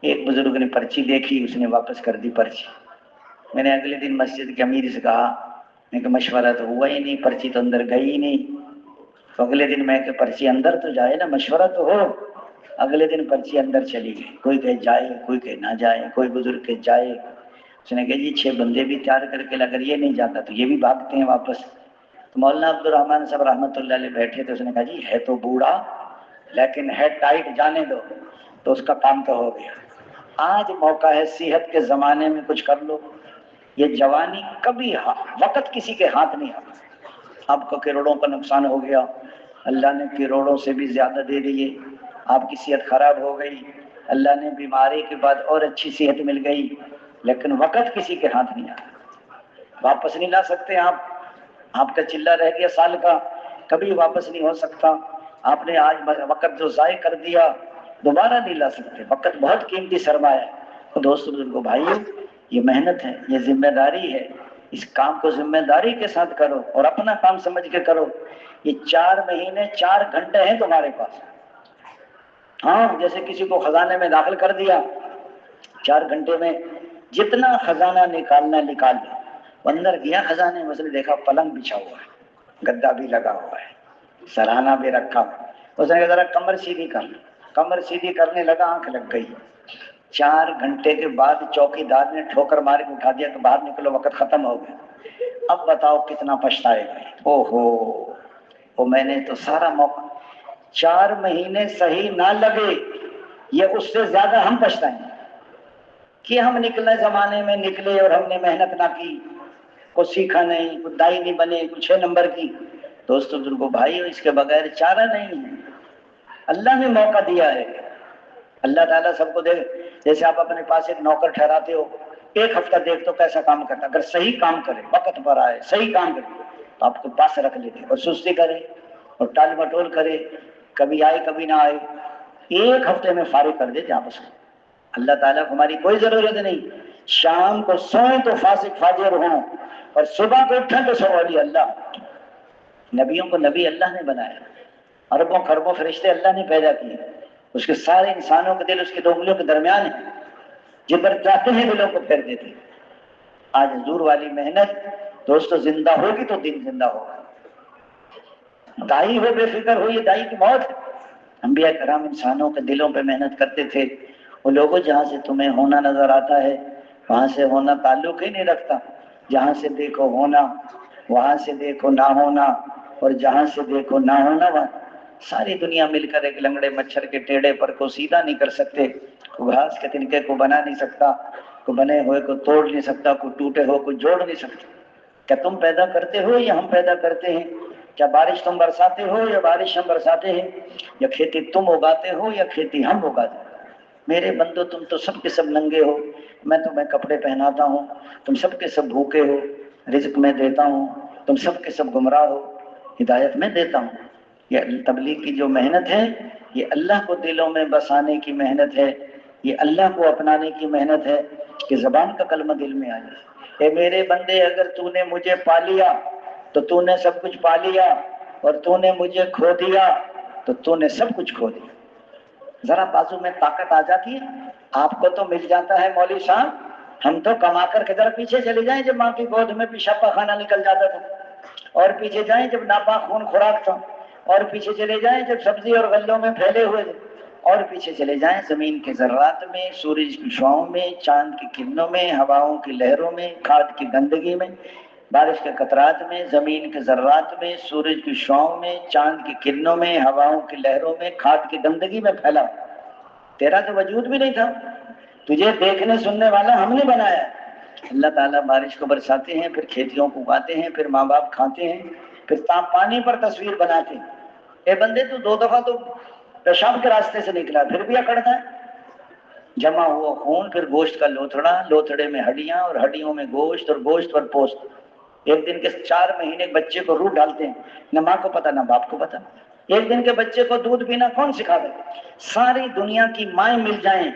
ایک بزرگ نے پرچی دیکھی، اس نے واپس کر دی پرچی. میں نے اگلے دن مسجد کے امیر سے کہا، میں کہ مشورہ تو ہوا ہی نہیں، پرچی تو اندر گئی ہی نہیں. تو اگلے دن میں کہ پرچی اندر تو جائے نا، مشورہ تو ہو. اگلے دن پرچی اندر چلی گئی. کوئی کہ جائے، کوئی کہ نہ جائے، کوئی بزرگ کہ جائے. اس نے کہا جی 6 بندے بھی تیار کر کے اگر یہ نہیں جاتا تو یہ بھی بھاگتے ہیں واپس. تو مولانا عبدالرحمن صاحب رحمۃ اللہ علیہ بیٹھے تھے. اس نے کہا جی ہے تو بوڑھا لیکن ہے ٹائٹ، جانے دو. تو اس کا کام تو ہو گیا. آج موقع ہے، صحت کے زمانے میں کچھ کر لو. یہ جوانی کبھی وقت کسی کے ہاتھ نہیں آتا. آپ کو کروڑوں کا نقصان ہو گیا، اللہ نے کروڑوں سے بھی زیادہ دے دیے. آپ کی صحت خراب ہو گئی، اللہ نے بیماری کے بعد اور اچھی صحت مل گئی، لیکن وقت کسی کے ہاتھ نہیں آتا. واپس نہیں لا سکتے آپ کا چلہ رہ گیا سال کا، کبھی واپس نہیں ہو سکتا. آپ نے آج وقت جو ضائع کر دیا دوبارہ نہیں لا سکتے. وقت بہت قیمتی سرمایہ ہے. تو دوستو بزرگو بھائیو، یہ محنت ہے، یہ ذمہ داری ہے. اس کام کو ذمہ داری کے ساتھ کرو اور اپنا کام سمجھ کے کرو. یہ 4 مہینے 4 گھنٹے ہیں تمہارے پاس. ہاں جیسے کسی کو خزانے میں داخل کر دیا، 4 گھنٹے میں جتنا خزانہ نکالنا نکال لیا. اندر گیا خزانے میں، اس نے دیکھا پلنگ بچھا ہوا ہے، گدا بھی لگا ہوا ہے، سرہانہ بھی رکھا. اس نے کہا ذرا کمر سیدھی کر. کمر سیدھی کرنے لگا، آنکھ لگ گئی. 4 گھنٹے کے بعد چوکی دار نے ٹھوکر مار کے اٹھا دیا کہ باہر نکلو، وقت ختم ہو گیا. اب بتاؤ کتنا پچھتائے گا. او ہو، وہ میں نے تو سارا موقع. 4 مہینے صحیح نہ لگے، یہ اس سے زیادہ ہم پچھتائیں گے کہ ہم نکلے زمانے میں نکلے اور ہم نے محنت نہ کی، کچھ سیکھا نہیں، کچھ دائی نہیں بنے، کچھ 6 نمبر کی. دوستو بزرگو بھائیو، اس کے بغیر چارہ نہیں ہے. اللہ نے موقع دیا ہے. اللہ تعالیٰ سب کو دے. جیسے آپ اپنے پاس ایک نوکر ٹھہراتے ہو، 1 ہفتہ دیکھ تو کیسا کام کرتا. اگر صحیح کام کرے، وقت پر آئے، صحیح کام کرے تو آپ کو پاس رکھ لیتے. اور سستی کرے اور ٹال مٹول کرے، کبھی آئے کبھی نہ آئے، 1 ہفتے میں فارغ کر دیتے آپ اس کو. اللہ تعالیٰ کو ہماری کوئی ضرورت نہیں. شام کو سوئیں تو فاسق فاجر ہوں، اور صبح کو اٹھیں تو سب ولی اللہ. نبیوں کو نبی اللہ نے بنایا، اربوں خربوں فرشتے اللہ نے پیدا کیے. اس کے سارے انسانوں کے دل اس کی 2 انگلیوں کے درمیان ہے، جدھر چاہتے ہیں دلوں کو پھیر دیتے. آج حضور والی محنت دوستو زندہ ہوگی تو دین زندہ ہوگا. دائی ہو بے فکر ہو، یہ دائی کی موت ہے۔ انبیاء کرام انسانوں کے دلوں پہ محنت کرتے تھے۔ وہ لوگوں جہاں سے تمہیں ہونا نظر آتا ہے وہاں سے ہونا تعلق ہی نہیں رکھتا، جہاں سے دیکھو ہونا، وہاں سے دیکھو نہ ہونا، اور جہاں سے دیکھو نہ ہونا وہاں۔ ساری دنیا مل کر ایک لنگڑے مچھر کے ٹیڑے پر کو سیدھا نہیں کر سکتے، کوئی گھاس کے تنکے کو بنا نہیں سکتا، کوئی بنے ہوئے کو توڑ نہیں سکتا، کوئی ٹوٹے ہو کو جوڑ نہیں سکتا۔ کیا تم پیدا کرتے ہو یا ہم پیدا کرتے ہیں؟ کیا بارش تم برساتے ہو یا بارش ہم برساتے ہیں؟ یا کھیتی تم اگاتے ہو یا کھیتی ہم اگاتے ہیں؟ میرے بندو تم تو سب کے سب ننگے ہو، میں تمہیں کپڑے پہناتا ہوں، تم سب کے سب بھوکے ہو، رزق میں دیتا ہوں، تم سب کے سب گمراہ ہو، ہدایت میں دیتا ہوں۔ یہ تبلیغ کی جو محنت ہے یہ اللہ کو دلوں میں بسانے کی محنت ہے، یہ اللہ کو اپنانے کی محنت ہے کہ زبان کا کلمہ دل میں آ جائے۔ اے میرے بندے، اگر تو نے مجھے پا لیا تو تو نے سب کچھ پا لیا، اور تو نے مجھے کھو دیا تو تو نے سب کچھ کھو دیا۔ ذرا بازو میں طاقت آ جاتی ہے، آپ کو تو مل جاتا ہے مولوی صاحب، ہم تو کما کر کے ذرا پیچھے چلے جائیں جب ماں کی گود میں پیشاب پاخانہ نکل جاتا تھا، اور پیچھے جائیں جب ناپاک خون خوراک تھا، اور پیچھے چلے جائیں جب سبزی اور غلوں میں پھیلے ہوئے تھے، اور پیچھے چلے جائیں زمین کے ذرات میں، سورج کی شعاؤں میں، چاند کی کرنوں میں، ہواؤں کی لہروں میں، کھاد کی گندگی میں، بارش کے قطرات میں، زمین کے ذرات میں، سورج کی شعاؤں میں، چاند کی کرنوں میں، ہواؤں کی لہروں میں، کھاد کی گندگی میں پھیلا۔ تیرا تو وجود بھی نہیں تھا، تجھے دیکھنے سننے والا ہم نے بنایا۔ اللہ تعالیٰ بارش کو برساتے ہیں، پھر کھیتیوں کو اگاتے ہیں، پھر ماں باپ کھاتے ہیں، پھر پانی پر تصویر بناتے ہیں۔ اے بندے تو 2 دفعہ تو پیشاب کے راستے سے نکلا پھر بھی اکڑتا ہے۔ جمع ہوا خون، پھر گوشت کا لوتھڑا، لوتھڑے میں ہڈیاں، اور ہڈیوں میں گوشت، اور گوشت پر پوست۔ ایک دن کے 4 مہینے بچے کو روح ڈالتے ہیں، نہ ماں کو پتا نہ باپ کو پتا۔ ایک دن کے بچے کو دودھ پینا کون سکھا دے؟ ساری دنیا کی مائیں مل جائیں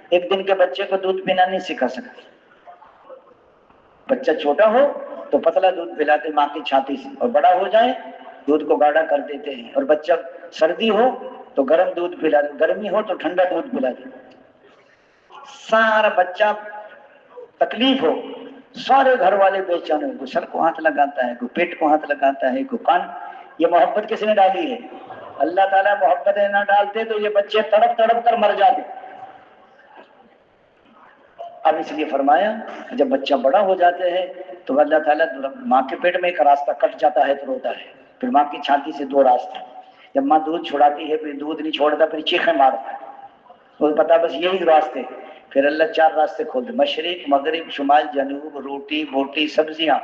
ایک دن کے بچے کو دودھ پینا نہیں سکھا سکتی۔ بچہ چھوٹا ہو تو پتلا دودھ پلاتے ماں کی چھاتی سے، اور بڑا ہو جائے دودھ کو گاڑھا کر دیتے ہیں، اور بچہ سردی ہو تو گرم دودھ پلاتے، گرمی ہو تو ٹھنڈا دودھ پلاتے۔ سارا بچہ تکلیف ہو سارے گھر والے بے چین ہو، کوئی سر کو ہاتھ لگاتا ہے، کوئی پیٹ کو ہاتھ لگاتا ہے، کوئی کان۔ یہ محبت کس نے ڈالی ہے؟ اللہ تعالیٰ محبتیں نہ ڈالتے تو یہ بچے تڑپ تڑپ کر مر جاتے۔ اب اس لیے فرمایا جب بچہ بڑا ہو جاتا ہے تو اللہ تعالیٰ ماں کے پیٹ میں ایک راستہ کٹ جاتا ہے تو روتا ہے، پھر ماں کی چھاتی سے 2 راستے، جب ماں دودھ چھڑاتی ہے پھر دودھ نہیں چھوڑتا، پھر چیخیں مارتا ہے، وہ پتا بس یہی راستے، پھر اللہ 4 راستے کھول دے، مشرق مغرب شمال جنوب، روٹی بوٹی سبزیاں۔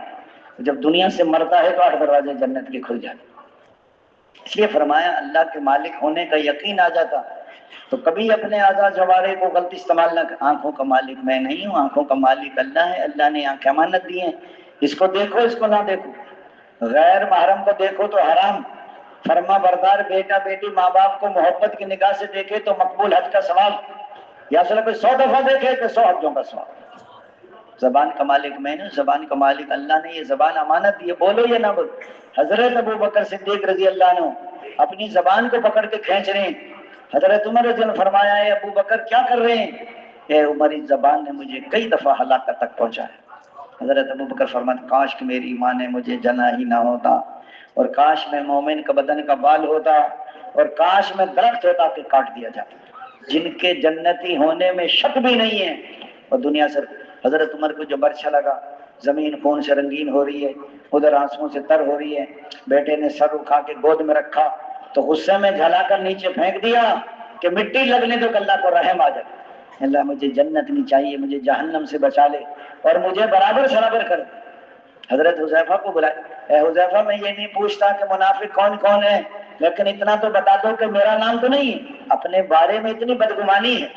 جب دنیا سے مرتا ہے تو 8 دروازے جنت کے کھل جاتے۔ اس لیے فرمایا اللہ کے مالک ہونے کا یقین آ جاتا تو کبھی اپنے اعضاء جوارے کو غلط استعمال نہ کر۔ آنکھوں کا مالک میں نہیں ہوں، آنکھوں کا مالک اللہ ہے، اللہ نے آنکھیں امانت دی ہیں، اس کو دیکھو اس کو نہ دیکھو، غیر محرم کو دیکھو تو حرام، فرما بردار بیٹا بیٹی ماں باپ کو محبت کی نگاہ سے دیکھے تو مقبول حج کا ثواب، یا صرف 100 دفعہ دیکھے تو 100 حجوں کا ثواب۔ زبان کا مالک میں نے، زبان کا مالک اللہ نے، یہ زبان امانت دی ہے، بولو یا نہ بولو۔ حضرت ابو بکر صدیق رضی اللہ عنہ اپنی زبان کو پکڑ کے کھینچ رہے ہیں، حضرت عمر رضی اللہ عنہ فرمایا ہے ابو بکر کیا کر رہے ہیں؟ اے عمر اس زبان نے مجھے کئی دفعہ ہلاکت تک پہنچایا۔ حضرت ابو بکر فرماتے کاش کہ میری ماں نے مجھے جنا ہی نہ ہوتا، اور کاش میں مومن کا بدن کا بال ہوتا، اور کاش میں درخت ہوتا کہ کاٹ دیا جاتا۔ جن کے جنتی ہونے میں شک بھی نہیں ہے اور دنیا سے۔ حضرت عمر کو جب اچھا لگا زمین خون سے رنگین ہو رہی ہے، ادھر آنسوؤں سے تر ہو رہی ہے، بیٹے نے سر اٹھا کے گود میں رکھا تو غصے میں جھلا کر نیچے پھینک دیا کہ مٹی لگنے تو اللہ کو رحم آ جائے۔ اللہ مجھے جنت نہیں چاہیے، مجھے جہنم سے بچا لے اور مجھے برابر سرابر کر۔ حضرت حذیفہ کو بلایا، اے حذیفہ میں یہ نہیں پوچھتا کہ منافق کون کون ہے، لیکن اتنا تو بتا دو کہ میرا نام تو نہیں ہے، اپنے بارے میں اتنی بدگمانی ہے۔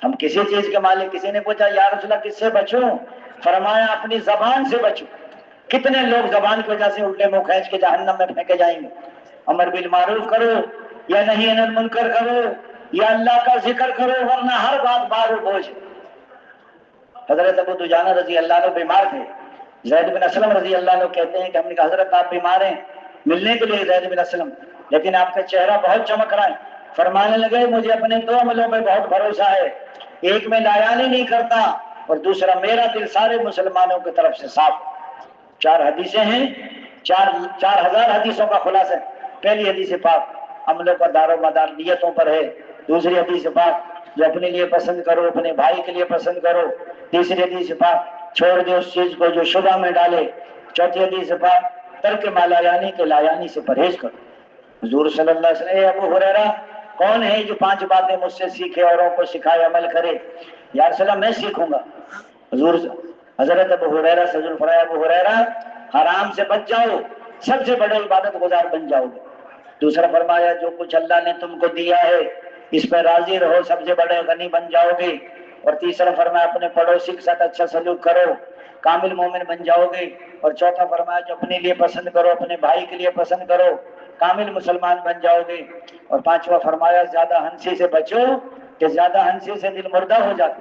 ہم کسی چیز کے مالک، کسی نے پوچھا یا رسول اللہ کس سے بچوں؟ فرمایا اپنی زبان سے بچو۔ کتنے لوگ زبان کی وجہ سے الٹے منہ کھینچ کے جہنم میں پھینکے جائیں گے۔ امر بالمعروف کرو یا نہی عن المنکر کرو یا اللہ کا ذکر کرو، ورنہ ہر بات بار و بوجھ۔ حضرت ابو دجانہ رضی اللہ عنہ بیمار تھے، زید بن اسلم رضی اللہ عنہ کہتے ہیں کہ ہم نے کہا حضرت آپ بیمار ہیں، ملنے کے لیے زید بن اسلم، لیکن آپ کا چہرہ بہت چمک رہا ہے۔ فرمانے لگے مجھے اپنے 2 عملوں پہ بہت بھروسہ ہے، ایک میں لاعانی نہیں کرتا اور دوسرا میرا دل سارے مسلمانوں کی طرف سے صاف۔ 4 حدیثیں ہیں، چار ہزار حدیثوں کا خلاصہ ہے۔ پہلی حدیث پاک عملوں کا دار و مدار نیتوں پر ہے۔ دوسری حدیث پاک جو اپنے لیے پسند کرو اپنے بھائی کے لیے پسند کرو۔ تیسری حدیث پاک چھوڑ دے اس چیز کو جو شبہ میں ڈالے۔ چوتھی حدیث پاک ترک ما لا یعنی کے لا یعنی سے پرہیز کرو۔ حضور صلی اللہ علیہ وسلم، اے ابو ہریرہ کون ہے جو 5 باتیں مجھ سے سیکھے اوروں کو سکھائے عمل کرے؟ یا رسول اللہ میں سیکھوں گا۔ حضور حضرت ابو ہریرہ سے حضور فرمایا ابو ہریرہ حرام سے بچ جاؤ، سب سے بڑے عبادت گزار بن جاؤ گے۔ دوسرا فرمایا جو کچھ اللہ نے تم کو دیا ہے اس پہ راضی رہو، سب سے بڑے غنی بن جاؤ گے۔ اور تیسرا فرمایا اپنے پڑوسی کے ساتھ اچھا سلوک کرو، کامل مومن بن جاؤ گے۔ اور چوتھا فرمایا جو اپنے لیے پسند کرو اپنے بھائی کے لیے پسند کرو، کامل مسلمان بن جاؤ گے۔ اور پانچواں فرمایا زیادہ ہنسی سے بچو کہ زیادہ ہنسی سے دل مردہ ہو جاتا،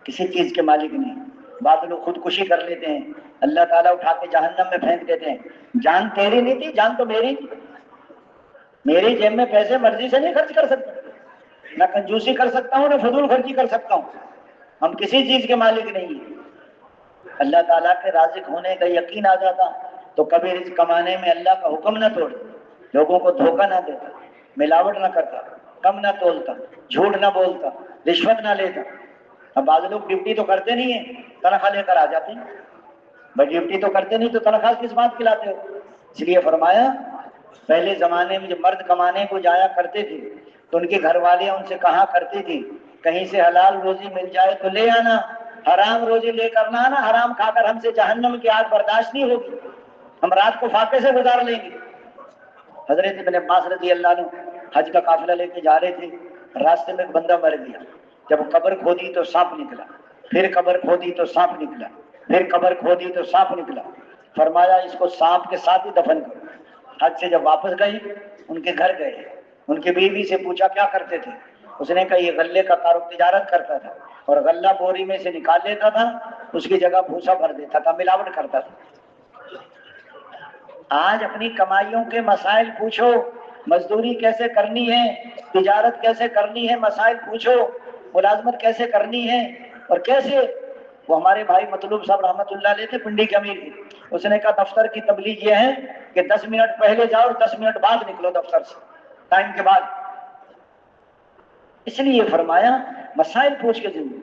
کسی چیز کے مالک نہیں۔ بعض لوگ خودکشی کر لیتے ہیں، اللہ تعالیٰ اٹھا کے جہنم میں پھینک دیتے ہیں۔ جان تیری نہیں تھی، جان تو میری تھی، میری جیب میں پیسے مرضی سے نہیں خرچ کر سکتا، نہ کنجوسی کر سکتا ہوں نہ فضول خرچی کر سکتا ہوں۔ ہم کسی چیز کے مالک نہیں ہیں۔ اللہ تعالیٰ کے رازق ہونے کا یقین آ جاتا تو کبھی رزق کمانے میں اللہ کا حکم نہ توڑ، لوگوں کو دھوکہ نہ دیتا، ملاوٹ نہ کرتا، کم نہ تولتا، جھوٹ نہ بولتا، رشوت نہ لیتا۔ اب بعض لوگ ڈیوٹی تو کرتے نہیں ہیں، تنخواہ لے کر آ جاتے ہیں۔ بھائی ڈیوٹی تو کرتے نہیں تو تنخواہ کس بات کی لاتے ہو؟ اس لیے فرمایا پہلے زمانے میں جب مرد کمانے کو جایا کرتے تھے تو ان کے گھر والے ان سے کہا کرتی تھی کہیں سے حلال روزی مل جائے تو لے آنا، حرام روزی لے کر نہ آنا، حرام کھا کر ہم سے جہنم کی آگ برداشت نہیں ہوگی، ہم رات کو فاقے سے گزار لیں گے۔ حضرت ابن عباس رضی اللہ عنہ حج کا قافلہ لے کے جا رہے تھے، راستے میں ایک بندہ مر گیا۔ جب قبر کھودی تو سانپ نکلا، پھر قبر کھودی تو سانپ نکلا، پھر قبر کھودی تو سانپ نکلا۔ فرمایا اس کو سانپ کے ساتھ ہی دفن کرو۔ حج سے جب واپس گئی ان کے گھر گئے، ان کی بیوی سے پوچھا کیا کرتے تھے؟ اس نے کہا یہ غلے کا تجارت کرتا تھا اور غلہ بوری میں سے نکال لیتا تھا، اس کی جگہ بھوسا بھر دیتا تھا، ملاوٹ کرتا تھا۔ آج اپنی کمائیوں کے مسائل پوچھو، مزدوری کیسے کرنی ہے، تجارت کیسے کرنی ہے، مسائل پوچھو، ملازمت کیسے کرنی ہے اور کیسے۔ وہ ہمارے بھائی مطلوب صاحب رحمۃ اللہ علیہ تھے پنڈی کے امیر تھے، اس نے کہا دفتر کی تبلیغ یہ ہے کہ 10 منٹ پہلے جاؤ اور 10 منٹ بعد نکلو دفتر سے، ٹائم کے بعد۔ اس لیے فرمایا مسائل پوچھ کے زندگی۔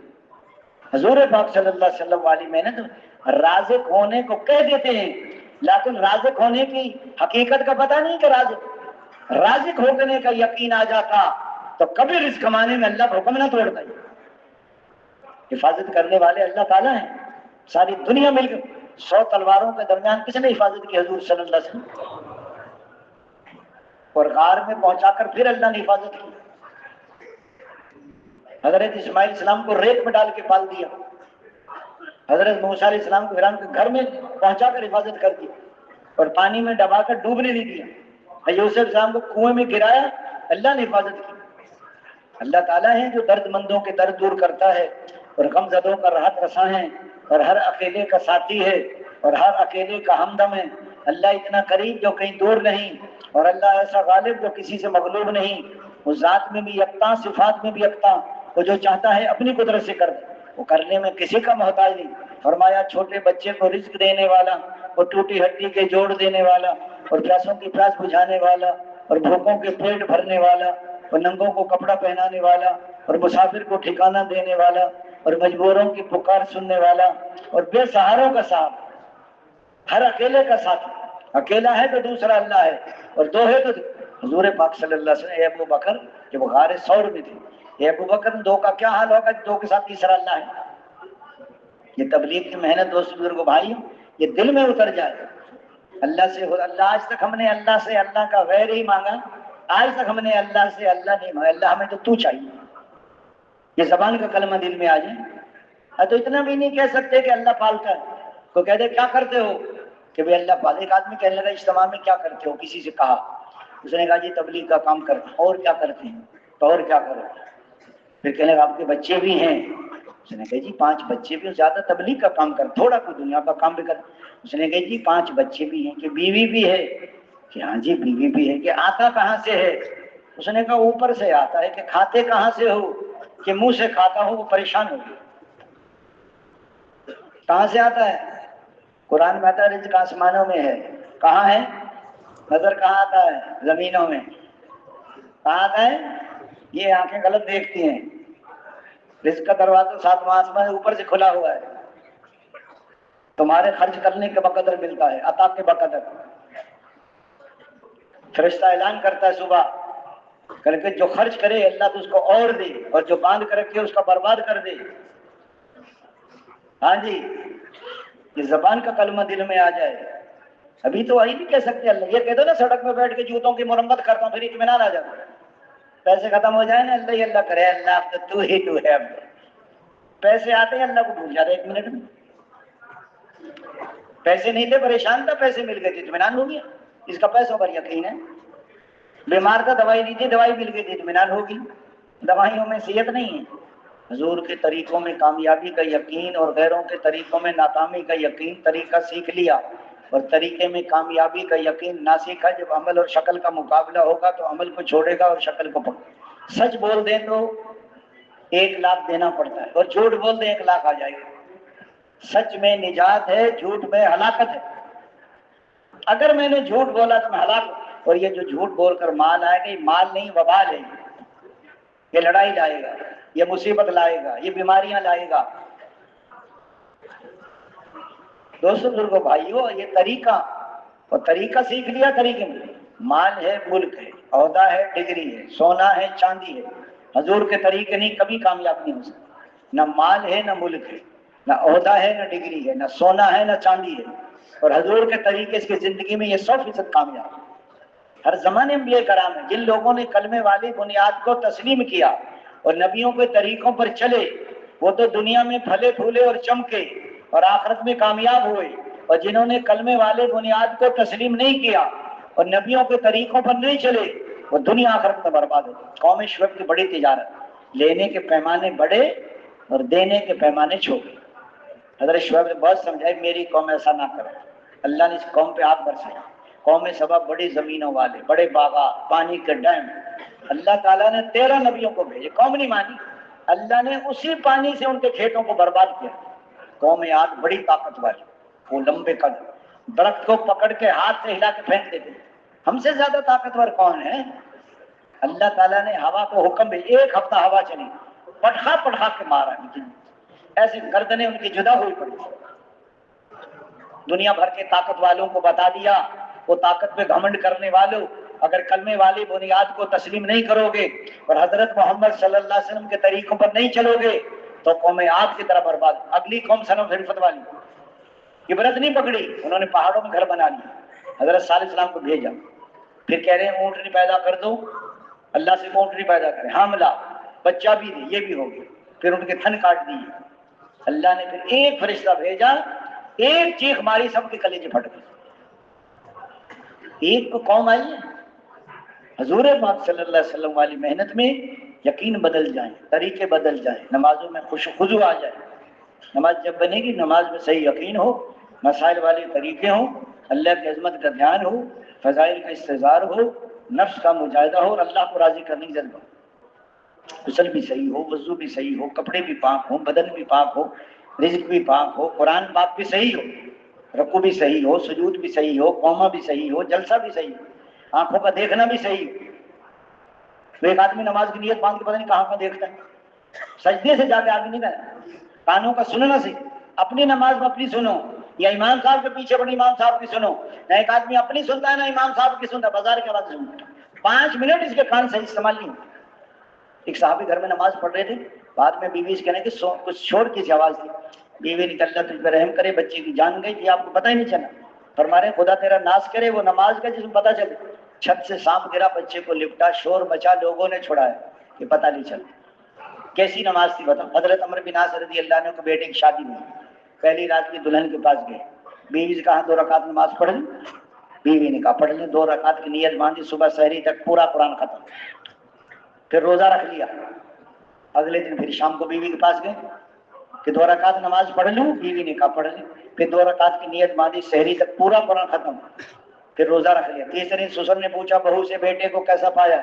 حضور پاک صلی اللہ علیہ وسلم والی محنت رازق ہونے کو کہہ دیتے ہیں، لیکن رازق ہونے کی حقیقت کا پتہ نہیں کہ رازق ہونے کا یقین آ جاتا تو کبھی رزق کمانے میں اللہ کا حکم نہ توڑتا۔ حفاظت کرنے والے اللہ تعالیٰ ہیں، ساری دنیا مل کر 100 تلواروں کے درمیان کس نے حفاظت کی؟ حضور صلی اللہ علیہ وسلم۔ اور غار میں پہنچا کر پھر اللہ نے حفاظت کی۔ حضرت اسماعیل السلام کو ریت میں ڈال کے پال دیا، حضرت موسیٰ علیہ السلام کو فرعون کے گھر میں پہنچا کر حفاظت کر دی اور پانی میں ڈبا کر ڈوبنے نہیں دیا۔ یوسف السلام کو کنویں میں گرایا، اللہ نے حفاظت کی۔ اللہ تعالیٰ ہے جو درد مندوں کے درد دور کرتا ہے اور غم زدوں کا راحت رساں ہے اور ہر اکیلے کا ساتھی ہے اور ہر اکیلے کا ہمدم ہے۔ اللہ اتنا قریب جو کہیں دور نہیں، اور اللہ ایسا غالب جو کسی سے مغلوب نہیں۔ وہ ذات میں بھی یکتا، صفات میں بھی یکتا، وہ جو چاہتا ہے اپنی قدرت سے کر دے، وہ کرنے میں کسی کا محتاج نہیں۔ فرمایا چھوٹے بچے کو رزق دینے والا، اور ٹوٹی ہڈی کے جوڑ دینے والا، اور پیاسوں کی پیاس بجھانے والا، اور بھوکوں کے پیٹ بھرنے والا، اور ننگوں کو کپڑا پہنانے والا، اور مسافر کو ٹھکانہ دینے والا، اور مجبوروں کی پکار سننے والا، اور بے سہاروں کا ساتھ، ہر اکیلے کا ساتھ۔ اکیلا ہے تو دوسرا اللہ ہے، اور دو ہے تو حضور پاک صلی اللہ علیہ وسلم۔ اے ابو بکر جب غار ثور میں تھے، اے ابو بکر دو کا کیا حال ہوگا؟ دو کے ساتھ تیسرا اللہ ہے۔ یہ تبلیغ کی محنت دوست بزرگوں بھائی یہ دل میں اتر جائے۔ اللہ سے اللہ، آج تک ہم نے اللہ سے اللہ کا غیر ہی مانگا، آج تک ہم نے اللہ سے اللہ نہیں مانگا، اللہ ہمیں تو چاہیے۔ یہ زبان کا کلمہ دل میں آ جائے۔ تو اتنا بھی نہیں کہہ سکتے کہ اللہ پالتا ہے، تو کہہ دے کیا کرتے ہو کہ بھائی اللہ پال۔ ایک آدمی کہنے لگا اجتماع میں کیا کرتے ہو، کسی سے کہا، اس نے کہا جی تبلیغ کا کام کرتے ہیں۔ اور کیا کرتے ہیں؟ تو اور کیا کرو؟ پھر کہنے لگا آپ کے بچے بھی ہیں؟ اس نے کہا جی 5 بچے بھی، زیادہ تبلیغ کا کام کر، تھوڑا کوئی دنیا کا کام بھی کر۔ اس نے کہا جی 5 بچے بھی ہیں، کہ بیوی بھی ہے؟ کہ ہاں جی بیوی بھی ہے۔ کہ آتا کہاں سے ہے؟ اس نے کہا اوپر سے آتا ہے۔ کہ کھاتے کہاں سے ہو؟ کہ منہ سے کھاتا ہوں۔ وہ پریشان ہو گیا، کہاں سے آتا ہے؟ قرآن میں آتا ہے رزق آسمانوں میں ہے، کہاں ہے؟ نظر کہاں آتا ہے؟ زمینوں میں. کہاں آتا ہے؟ یہ آنکھیں غلط دیکھتی ہیں. رزق کا دروازہ 7واں آسمان اوپر سے کھلا ہوا ہے. تمہارے خرچ کرنے کے بقدر ملتا ہے، عطا کے بقدر. فرشتہ اعلان کرتا ہے صبح کر کے، جو خرچ کرے اللہ تو اس کو اور دے، اور جو باندھ کر رکھے اس کا برباد کر دے. ہاں جی، یہ زبان کا کلمہ دل میں آ جائے. ابھی تو وہی نہیں کہہ سکتے اللہ. یہ کہہ دو نا سڑک میں بیٹھ کے جوتوں کی مرمت کرتا ہوں، پھر اطمینان آ جاتا ہے. پیسے ختم ہو جائے نا، اللہ ہی اللہ کرے، اللہ تو ہی تو ہے. اب پیسے آتے ہیں اللہ کو بھول جاتے 1 منٹ میں. پیسے نہیں تھے پریشان تھا، پیسے مل گئے تھے اطمینان ہو گیا. اس کا پیسوں پر یقین ہے. بیمار تھا دوائی لی تھی، دوائی مل گئی تھی اطمینان ہوگی. دوائیوں میں صحت نہیں ہے. حضور کے طریقوں میں کامیابی کا یقین اور غیروں کے طریقوں میں ناکامی کا یقین. طریقہ سیکھ لیا اور طریقے میں کامیابی کا یقین نہ سیکھا. جب عمل اور شکل کا مقابلہ ہوگا تو عمل کو چھوڑے گا اور شکل کو پکڑے. سچ بول دیں تو 1 لاکھ دینا پڑتا ہے، اور جھوٹ بول دیں 1 لاکھ آ جائے گا. سچ میں نجات ہے، جھوٹ میں ہلاکت ہے. اگر میں نے جھوٹ بولا تو میں ہلاک ہوں. اور یہ جو جھوٹ بول کر مال آئے گا، یہ مال نہیں وبال ہے. یہ لڑائی لائے گا، یہ مصیبت لائے گا، یہ بیماریاں لائے گا. دوستو بزرگوں بھائیو، یہ طریقہ، اور طریقہ سیکھ لیا. طریقے میں مال ہے، ملک ہے، عہدہ ہے، ڈگری ہے، سونا ہے، چاندی ہے. حضور کے طریقے نہیں کبھی کامیاب نہیں ہو سکتا. نہ مال ہے، نہ ملک ہے، نہ عہدہ ہے، نہ ڈگری ہے، نہ سونا ہے، نہ چاندی ہے. اور حضور کے طریقے سے زندگی میں یہ 100% کامیاب ہے. ہر زمانے میں یہ کرام ہے. جن لوگوں نے کلمے والی بنیاد کو تسلیم کیا اور نبیوں کے طریقوں پر چلے، وہ تو دنیا میں پھلے پھولے اور چمکے اور آخرت میں کامیاب ہوئے. اور جنہوں نے کلمے والے بنیاد کو تسلیم نہیں کیا اور نبیوں کے طریقوں پر نہیں چلے، وہ دنیا آخرت میں برباد ہو. قوم شعیب کی بڑی تجارت، لینے کے پیمانے بڑے اور دینے کے پیمانے چھوٹے. حضرت شعیب نے بہت سمجھائی میری قوم ایسا نہ کرے. اللہ نے اس قوم پہ آگ برسائی. قوم سبا بڑی زمینوں والے، بڑے باغات، پانی کے ڈیم. اللہ تعالیٰ نے 13 نبیوں کو بھیجے، قوم نہیں مانی. اللہ نے اسی پانی سے ان کے کھیتوں کو برباد کیا. قوم عاد بڑی طاقت والی، وہ لمبے قد، درخت کو پکڑ کے ہاتھ سے ہلا کے پھینک دیتے. ہم سے زیادہ طاقتور کون ہے؟ اللہ تعالیٰ نے ہوا کو حکم بھی، 1 ہفتہ ہوا چلی، پٹخا پٹخا کے مارا. ایسے گردنیں ان کی جدا ہوئی پڑی. دنیا بھر کے طاقت والوں کو بتا دیا، وہ طاقت پہ گھمنڈ کرنے والوں، اگر کلمے والی بنیاد کو تسلیم نہیں کرو گے اور حضرت محمد صلی اللہ علیہ وسلم کے طریقوں پر نہیں چلو گے تو قوم عاد کی طرح برباد. اگلی قوم سنم حرفت والی، عبرت نہیں پکڑی، انہوں نے پہاڑوں میں گھر بنا لیے. حضرت صالح علیہ السلام کو بھیجا، پھر کہہ رہے ہیں اونٹنی پیدا کر دو. اللہ سے اونٹنی پیدا کرے، حاملہ، بچہ بھی دے، یہ بھی ہو گیا. پھر ان کے تھن کاٹ دیے. اللہ نے پھر ایک فرشتہ بھیجا، ایک چیخ ماری، سب کے کلیجے پھٹ گئے. ایک کو قوم آئی ہے. حضور پاک صلی اللہ علیہ وسلم والی محنت میں یقین بدل جائیں، طریقے بدل جائیں، نمازوں میں خضوع آ جائے. نماز جب بنے گی، نماز میں صحیح یقین ہو، مسائل والے طریقے ہوں، اللہ کی عظمت کا دھیان ہو، فضائل کا استحضار ہو، نفس کا مجاہدہ ہو اور اللہ کو راضی کرنے کی جذبہ. غسل بھی صحیح ہو، وضو بھی صحیح ہو، کپڑے بھی پاک ہو، بدن بھی پاک ہو، رزق بھی پاک ہو، قرآن پاک بھی صحیح ہو، رکوع بھی صحیح ہو، سجود بھی صحیح ہو، قومہ بھی صحیح ہو، جلسہ بھی صحیح ہو، آنکھوں کا دیکھنا بھی صحیح ہو. تو ایک آدمی نماز کی نیت باندھ کے پتہ نہیں کہاں کہاں دیکھتا ہے. سجدے سے جا کے آدمی نہیں کرتا. کانوں کا سننا سیکھ. اپنی نماز میں اپنی سنو، یا امام صاحب کے پیچھے بڑے امام صاحب کی سنو. نہ ایک آدمی اپنی سنتا ہے، نہ امام صاحب کی سنتا ہے، بازار کے آواز سنتا. 5 منٹ اس کے کان صحیح استعمال نہیں ہوتا. ایک صحابی گھر میں نماز پڑھ رہے تھے، بعد میں بیوی سے کہنے کہ کچھ شور کی سی آواز تھی. بیوی نے کہا اللہ تجھ پہ رحم کرے، بچے کی جان گئی تھی، آپ کو پتہ ہی نہیں چلا. فرمارے خدا تیرا ناز کرے وہ نماز کا جس میں پتہ چلے. چھت سے سانپ گرا، بچے کو لپٹا، شور مچا، لوگوں نے چھڑایا، یہ پتہ نہیں چلا. کیسی نماز تھی بتا. حضرت عمرو بن عاص رضی اللہ عنہ کو بیٹے کی شادی ہوئی، پہلی رات کی دلہن کے پاس گئے. بیوی سے کہا 2 رکعت نماز پڑھ لیں. بیوی نے کہا پڑھ لیں. 2 رکعت کی نیت باندھی، صبح سحری تک پورا قرآن ختم. پھر روزہ رکھ لیا. اگلے دن پھر شام کو بیوی کے پاس گئے کہ 2 رکعت نماز پڑھ لوں. بیوی نے کہا پڑھ لیں. پھر 2 رکعت کی نیت باندھی، سحری تک پورا قرآن ختم. پھر روزہ رکھ لیا. تیسرے دن سسر نے پوچھا بہو سے بیٹے کو کیسا پایا.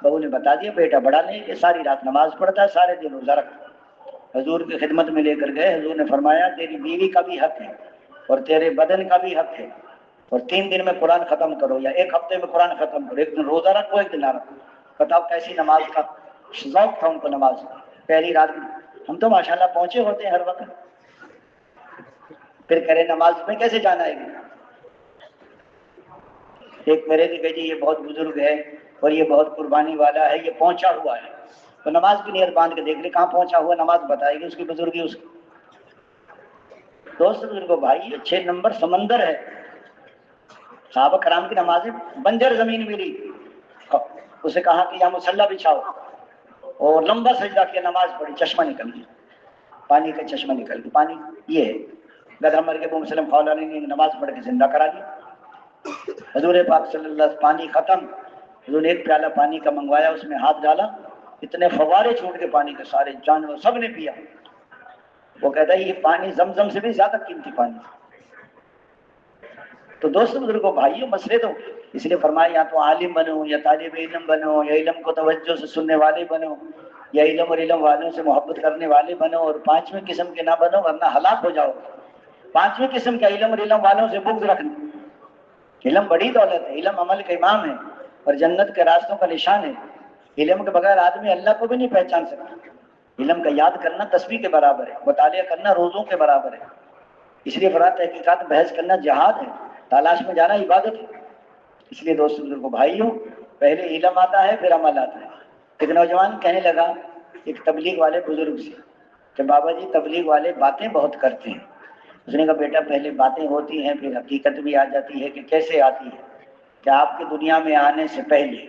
بہو نے بتا دیا بیٹا بڑا نہیں کہ ساری رات نماز پڑھتا ہے، سارے دن روزہ رکھتا. حضور کی خدمت میں لے کر گئے. حضور نے فرمایا تیری بیوی کا بھی حق ہے اور تیرے بدن کا بھی حق ہے. اور 3 دن میں قرآن ختم کرو یا 1 ہفتے میں قرآن ختم کرو، 1 دن روزہ رکھو 1 دن نہ رکھو۔ بتاؤ کیسی نماز کا ذوق تھا ان کو نماز پہلی رات میں۔ ہم تو ماشاءاللہ پہنچے ہوتے ہیں ہر وقت، پھر کرے نماز میں کیسے جانا ہے؟ ایک میرے نے کہا جی یہ بہت بزرگ ہے اور یہ بہت قربانی والا ہے، یہ پہنچا ہوا ہے، تو نماز کی نیت باندھ کے دیکھ لے کہاں پہنچا ہوا، نماز بتائے گی اس کی بزرگی اس کی۔ دوست بزرگوں بھائی، یہ 6 نمبر سمندر ہے۔ صحابہ کرام کی نمازیں بنجر زمین ملی، اسے کہا کہ یہاں مصلی بچھاؤ اور لمبا سجدہ کیا، نماز پڑھی، چشمہ نکل گیا، پانی کا چشمہ نکل گیا۔ پانی یہ ہے گدھا مر کے ابو مسلم خولہ نے نماز پڑھ کے زندہ کرا دیا۔ حضور پاک صلی اللہ علیہ وسلم پانی ختم، حضور نے 1 پیالہ پانی کا منگوایا، اس میں ہاتھ ڈالا، اتنے فوارے چھوٹ کے پانی کے، سارے جانور سب نے پیا۔ وہ کہتا ہے یہ پانی زمزم سے بھی زیادہ قیمتی پانی۔ تو دوست بزرگوں بھائیوں، مسئلے تو اس لیے فرمایا یا تو عالم بنو یا طالب علم بنو یا علم کو توجہ سے سننے والے بنو یا علم اور علم والوں سے محبت کرنے والے بنو، اور 5ویں قسم کے نہ بنو ورنہ ہلاک ہو جاؤ۔ 5ویں قسم کا علم اور علم والوں سے بغض رکھنا۔ علم بڑی دولت ہے، علم عمل کا امام ہے اور جنت کے راستوں کا نشان ہے۔ علم کے بغیر آدمی اللہ کو بھی نہیں پہچان سکتا۔ علم کا یاد کرنا تسبیح کے برابر ہے، مطالعہ کرنا روزوں کے برابر ہے۔ اس لیے فرات تحقیقات بحث کرنا جہاد ہے، تلاش میں جانا عبادت ہے۔ اس لیے دوست بزرگوں بھائیوں، پہلے علم آتا ہے پھر عمل آتا ہے۔ ایک نوجوان کہنے لگا ایک تبلیغ والے بزرگ سے کہ بابا جی تبلیغ والے باتیں بہت کرتے ہیں۔ اس نے کہا بیٹا پہلے باتیں ہوتی ہیں پھر حقیقت بھی آ جاتی ہے۔ کہ کیسے آتی ہے؟ کہ آپ کے دنیا میں آنے سے پہلے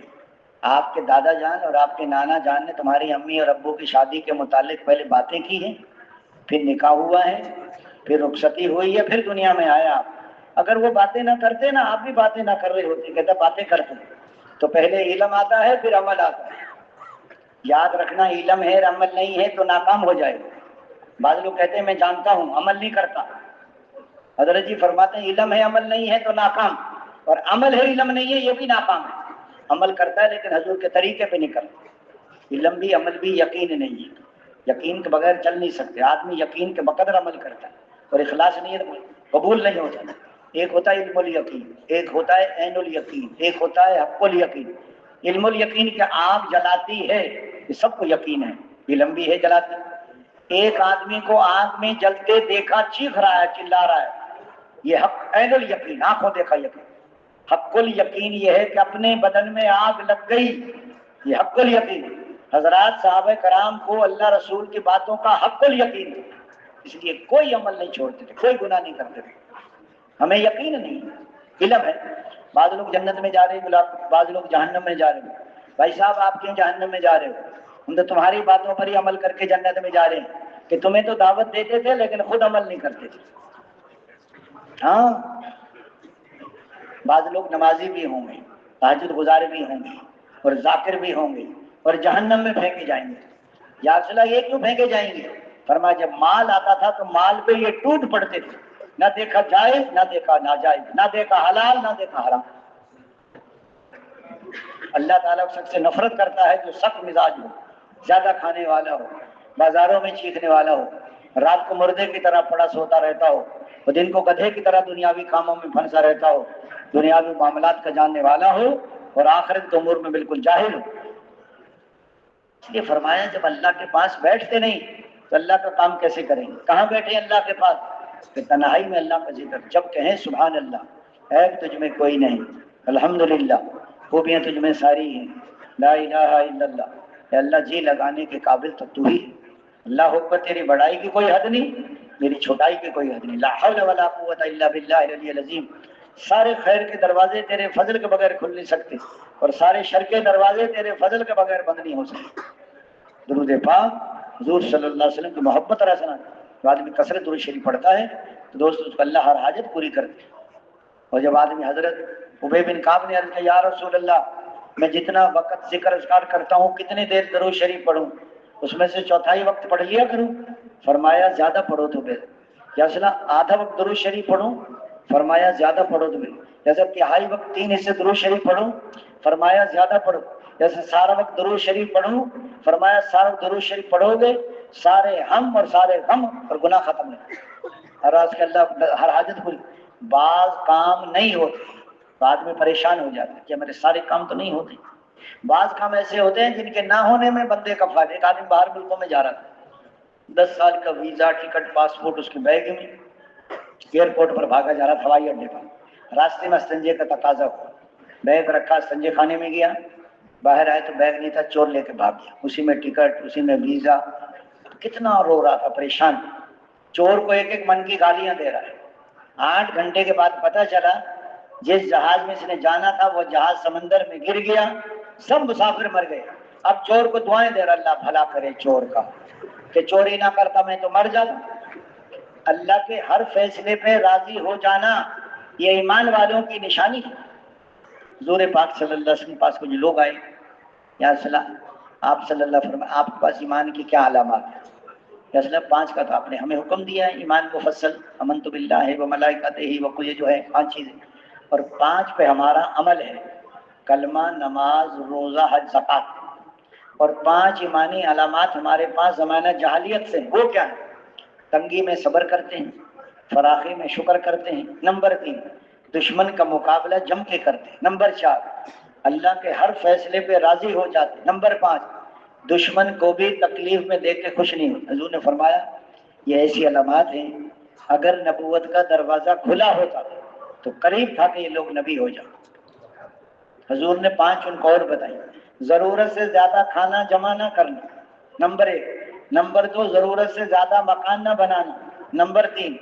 آپ کے دادا جان اور آپ کے نانا جان نے تمہاری امی اور ابو کی شادی کے متعلق پہلے باتیں کی ہیں، پھر نکاح ہوا ہے، پھر رخصتی ہوئی ہے، پھر دنیا میں آیا آپ۔ اگر وہ باتیں نہ کرتے نا، آپ بھی باتیں نہ کر رہے ہوتے، کہتا باتیں کرتے۔ تو پہلے علم آتا ہے پھر عمل آتا ہے۔ یاد رکھنا، علم ہے اور عمل نہیں ہے تو ناکام ہو جائے۔ بعض لوگ کہتے ہیں میں جانتا ہوں عمل نہیں کرتا۔ حضرت جی فرماتے ہیں علم ہے عمل نہیں ہے تو ناکام، اور عمل ہے علم نہیں ہے یہ بھی ناکام ہے۔ عمل کرتا ہے لیکن حضور کے طریقے پہ نہیں کرتا۔ علم بھی عمل بھی یقین نہیں ہے، یقین کے بغیر چل نہیں سکتے۔ آدمی یقین کے بقدر عمل کرتا ہے اور اخلاص نہیں ہے قبول نہیں ہوتا۔ ایک ہوتا ہے علم الیقین، ایک ہوتا ہے عین الیقین، ایک ہوتا ہے حق الیقین۔ علم الیقین کہ آگ جلاتی ہے یہ سب کو یقین ہے، علم بھی ہے جلاتی۔ ایک آدمی کو آگ میں جلتے دیکھا، چیخ رہا ہے، چلا رہا ہے، یہ حق عین الیقین، آنکھوں دیکھا یقین۔ حق الیقین یہ ہے کہ اپنے بدن میں آگ لگ گئی، یہ حق الیقین۔ حضرات صحابہ کرام کو اللہ رسول کی باتوں کا حق الیقین تھا، اس لیے کوئی عمل نہیں چھوڑتے تھے، کوئی گناہ نہیں کرتے تھے۔ ہمیں یقین نہیں، علم ہے۔ بعض لوگ جنت میں جا رہے ہیں، بعض لوگ جہنم میں جا رہے ہیں۔ بھائی صاحب آپ کیوں جہنم میں جا رہے ہو؟ ہم تو تمہاری باتوں پر ہی عمل کر کے جنت میں جا رہے ہیں کہ تمہیں تو دعوت دیتے تھے لیکن خود عمل نہیں کرتے تھے۔ ہاں، بعض لوگ نمازی بھی ہوں گے، تہجد گزار بھی ہوں گے اور ذاکر بھی ہوں گے اور جہنم میں پھینکے جائیں گے۔ یا رسول اللہ یہ کیوں پھینکے جائیں گے؟ فرمایا جب مال آتا تھا تو مال پہ یہ ٹوٹ پڑتے تھے، نہ دیکھا جائز نہ دیکھا ناجائز، نہ دیکھا حلال نہ دیکھا حرام۔ اللہ تعالیٰ سب سے نفرت کرتا ہے جو سخت مزاج ہو، زیادہ کھانے والا ہو، بازاروں میں چیخنے والا ہو، رات کو مردے کی طرح پڑا سوتا رہتا ہو اور دن کو گدھے کی طرح دنیاوی کاموں میں پھنسا رہتا ہو، دنیاوی معاملات کا جاننے والا ہو اور آخرت کے امور میں بالکل جاہل ہو۔ اس لیے فرمایا جب اللہ کے پاس بیٹھتے نہیں تو اللہ کا کام کیسے کریں گے؟ کہاں بیٹھے اللہ کے پاس؟ کہ تنہائی میں اللہ کا ذکر، جب کہیں سبحان اللہ، عیب تجھ میں کوئی نہیں، الحمدللہ، خوبیاں تجھ میں ساری ہیں، لا الہ الا اللہ، اے اللہ جی لگانے کے قابل تو تو ہی۔ اللہ اکبر، تیری بڑائی کی کوئی حد نہیں، میری چھوٹائی کی کوئی حد نہیں، لا حول ولا قوت الا باللہ العلی العظیم۔ سارے خیر کے دروازے تیرے فضل کے بغیر کھل نہیں سکتے اور سارے شر کے دروازے تیرے فضل کے بغیر بند نہیں ہو سکتے۔ درود پاک حضور صلی اللہ علیہ وسلم کی محبت رسنا، جو آدمی کثرت درود شریف پڑھتا ہے تو دوست اس کو اللہ ہر حاجت پوری کرتے ہیں۔ اور جب آدمی حضرت ابی بن کعب نے عرض کیا یا رسول اللہ میں جتنا وقت ذکر اذکار کرتا ہوں کتنی دیر درود شریف پڑھوں؟ اس میں سے چوتھائی وقت پڑھ لیا کروں؟ فرمایا زیادہ پڑھو تو بہتر۔ یا رسول اللہ آدھا وقت درود شریف پڑھوں؟ فرمایا زیادہ پڑھو تو بہتر۔ جیسے تہائی وقت 3 حصے درود شریف پڑھوں؟ فرمایا زیادہ پڑھو۔ جیسے سارا وقت درود شریف پڑھوں؟ فرمایا سارا وقت درود شریف پڑھو گے سارے ہم اور سارے غم اور گناہ ختم ہو، ہر راز کے اللہ ہر حاجت پوری۔ بعض کام نہیں ہوتے تو آدمی پریشان ہو جاتا ہے کہ میرے سارے کام تو نہیں ہوتے. بعض کام ایسے ہوتے ہیں جن کے نہ ہونے میں بندے کا فائدہ. ایک آدمی باہر ملکوں میں جا رہا تھا, 10 سال کا ویزا, ٹکٹ, پاسپورٹ اس کے بیگ میں, ایئرپورٹ پر بھاگا جا رہا, ہوائی اڈے پر. راستے میں استنجے کا تقاضا ہوا, بیگ رکھا, استنجے خانے میں گیا, باہر آئے تو بیگ نہیں تھا, چور لے کے بھاگ گیا. اسی میں ٹکٹ, اسی میں ویزا. کتنا رو رہا تھا, پریشان. چور کو ایک ایک من کی گالیاں دے رہا ہے. 8 گھنٹے کے بعد پتہ چلا جس جہاز میں اس نے جانا تھا وہ جہاز سمندر میں گر گیا, سب مسافر مر گئے. اب چور کو دعائیں دے رہا, اللہ بھلا کرے چور کا, کہ چوری نہ کرتا میں تو مر جاتا. اللہ کے ہر فیصلے پہ راضی ہو جانا یہ ایمان والوں کی نشانی ہے. حضور پاک صلی اللہ علیہ وسلم پاس کچھ لوگ آئے, یا رسول اللہ, آپ صلی اللہ علیہ وسلم آپ کے پاس ایمان کی کیا علامات ہیں؟ یا رسول اللہ 5 کا تو آپ نے ہمیں حکم دیا ہے ایمان کو فصل, امنت باللہ و ملائکتہ و یہ جو ہے 5 چیزیں, اور 5 پہ ہمارا عمل ہے, کلمہ, نماز, روزہ, حج, زکات. اور 5 ایمانی علامات ہمارے پاس زمانہ جاہلیت سے. وہ کیا ہے؟ تنگی میں صبر کرتے ہیں, فراخی میں شکر کرتے ہیں. نمبر 3, دشمن کا مقابلہ جم کے کرتے ہیں. نمبر 4, اللہ کے ہر فیصلے پہ راضی ہو جاتے ہیں. نمبر 5, دشمن کو بھی تکلیف میں دیکھ کے خوش نہیں ہوتے. حضور نے فرمایا یہ ایسی علامات ہیں, اگر نبوت کا دروازہ کھلا ہوتا تو قریب تھا کہ یہ لوگ نبی ہو جائیں. حضور نے 5 ان کو اور بتائی. ضرورت سے زیادہ کھانا جمع نہ کرنا, نمبر 1. نمبر 2, ضرورت سے زیادہ مکان نہ بنانا. نمبر 3,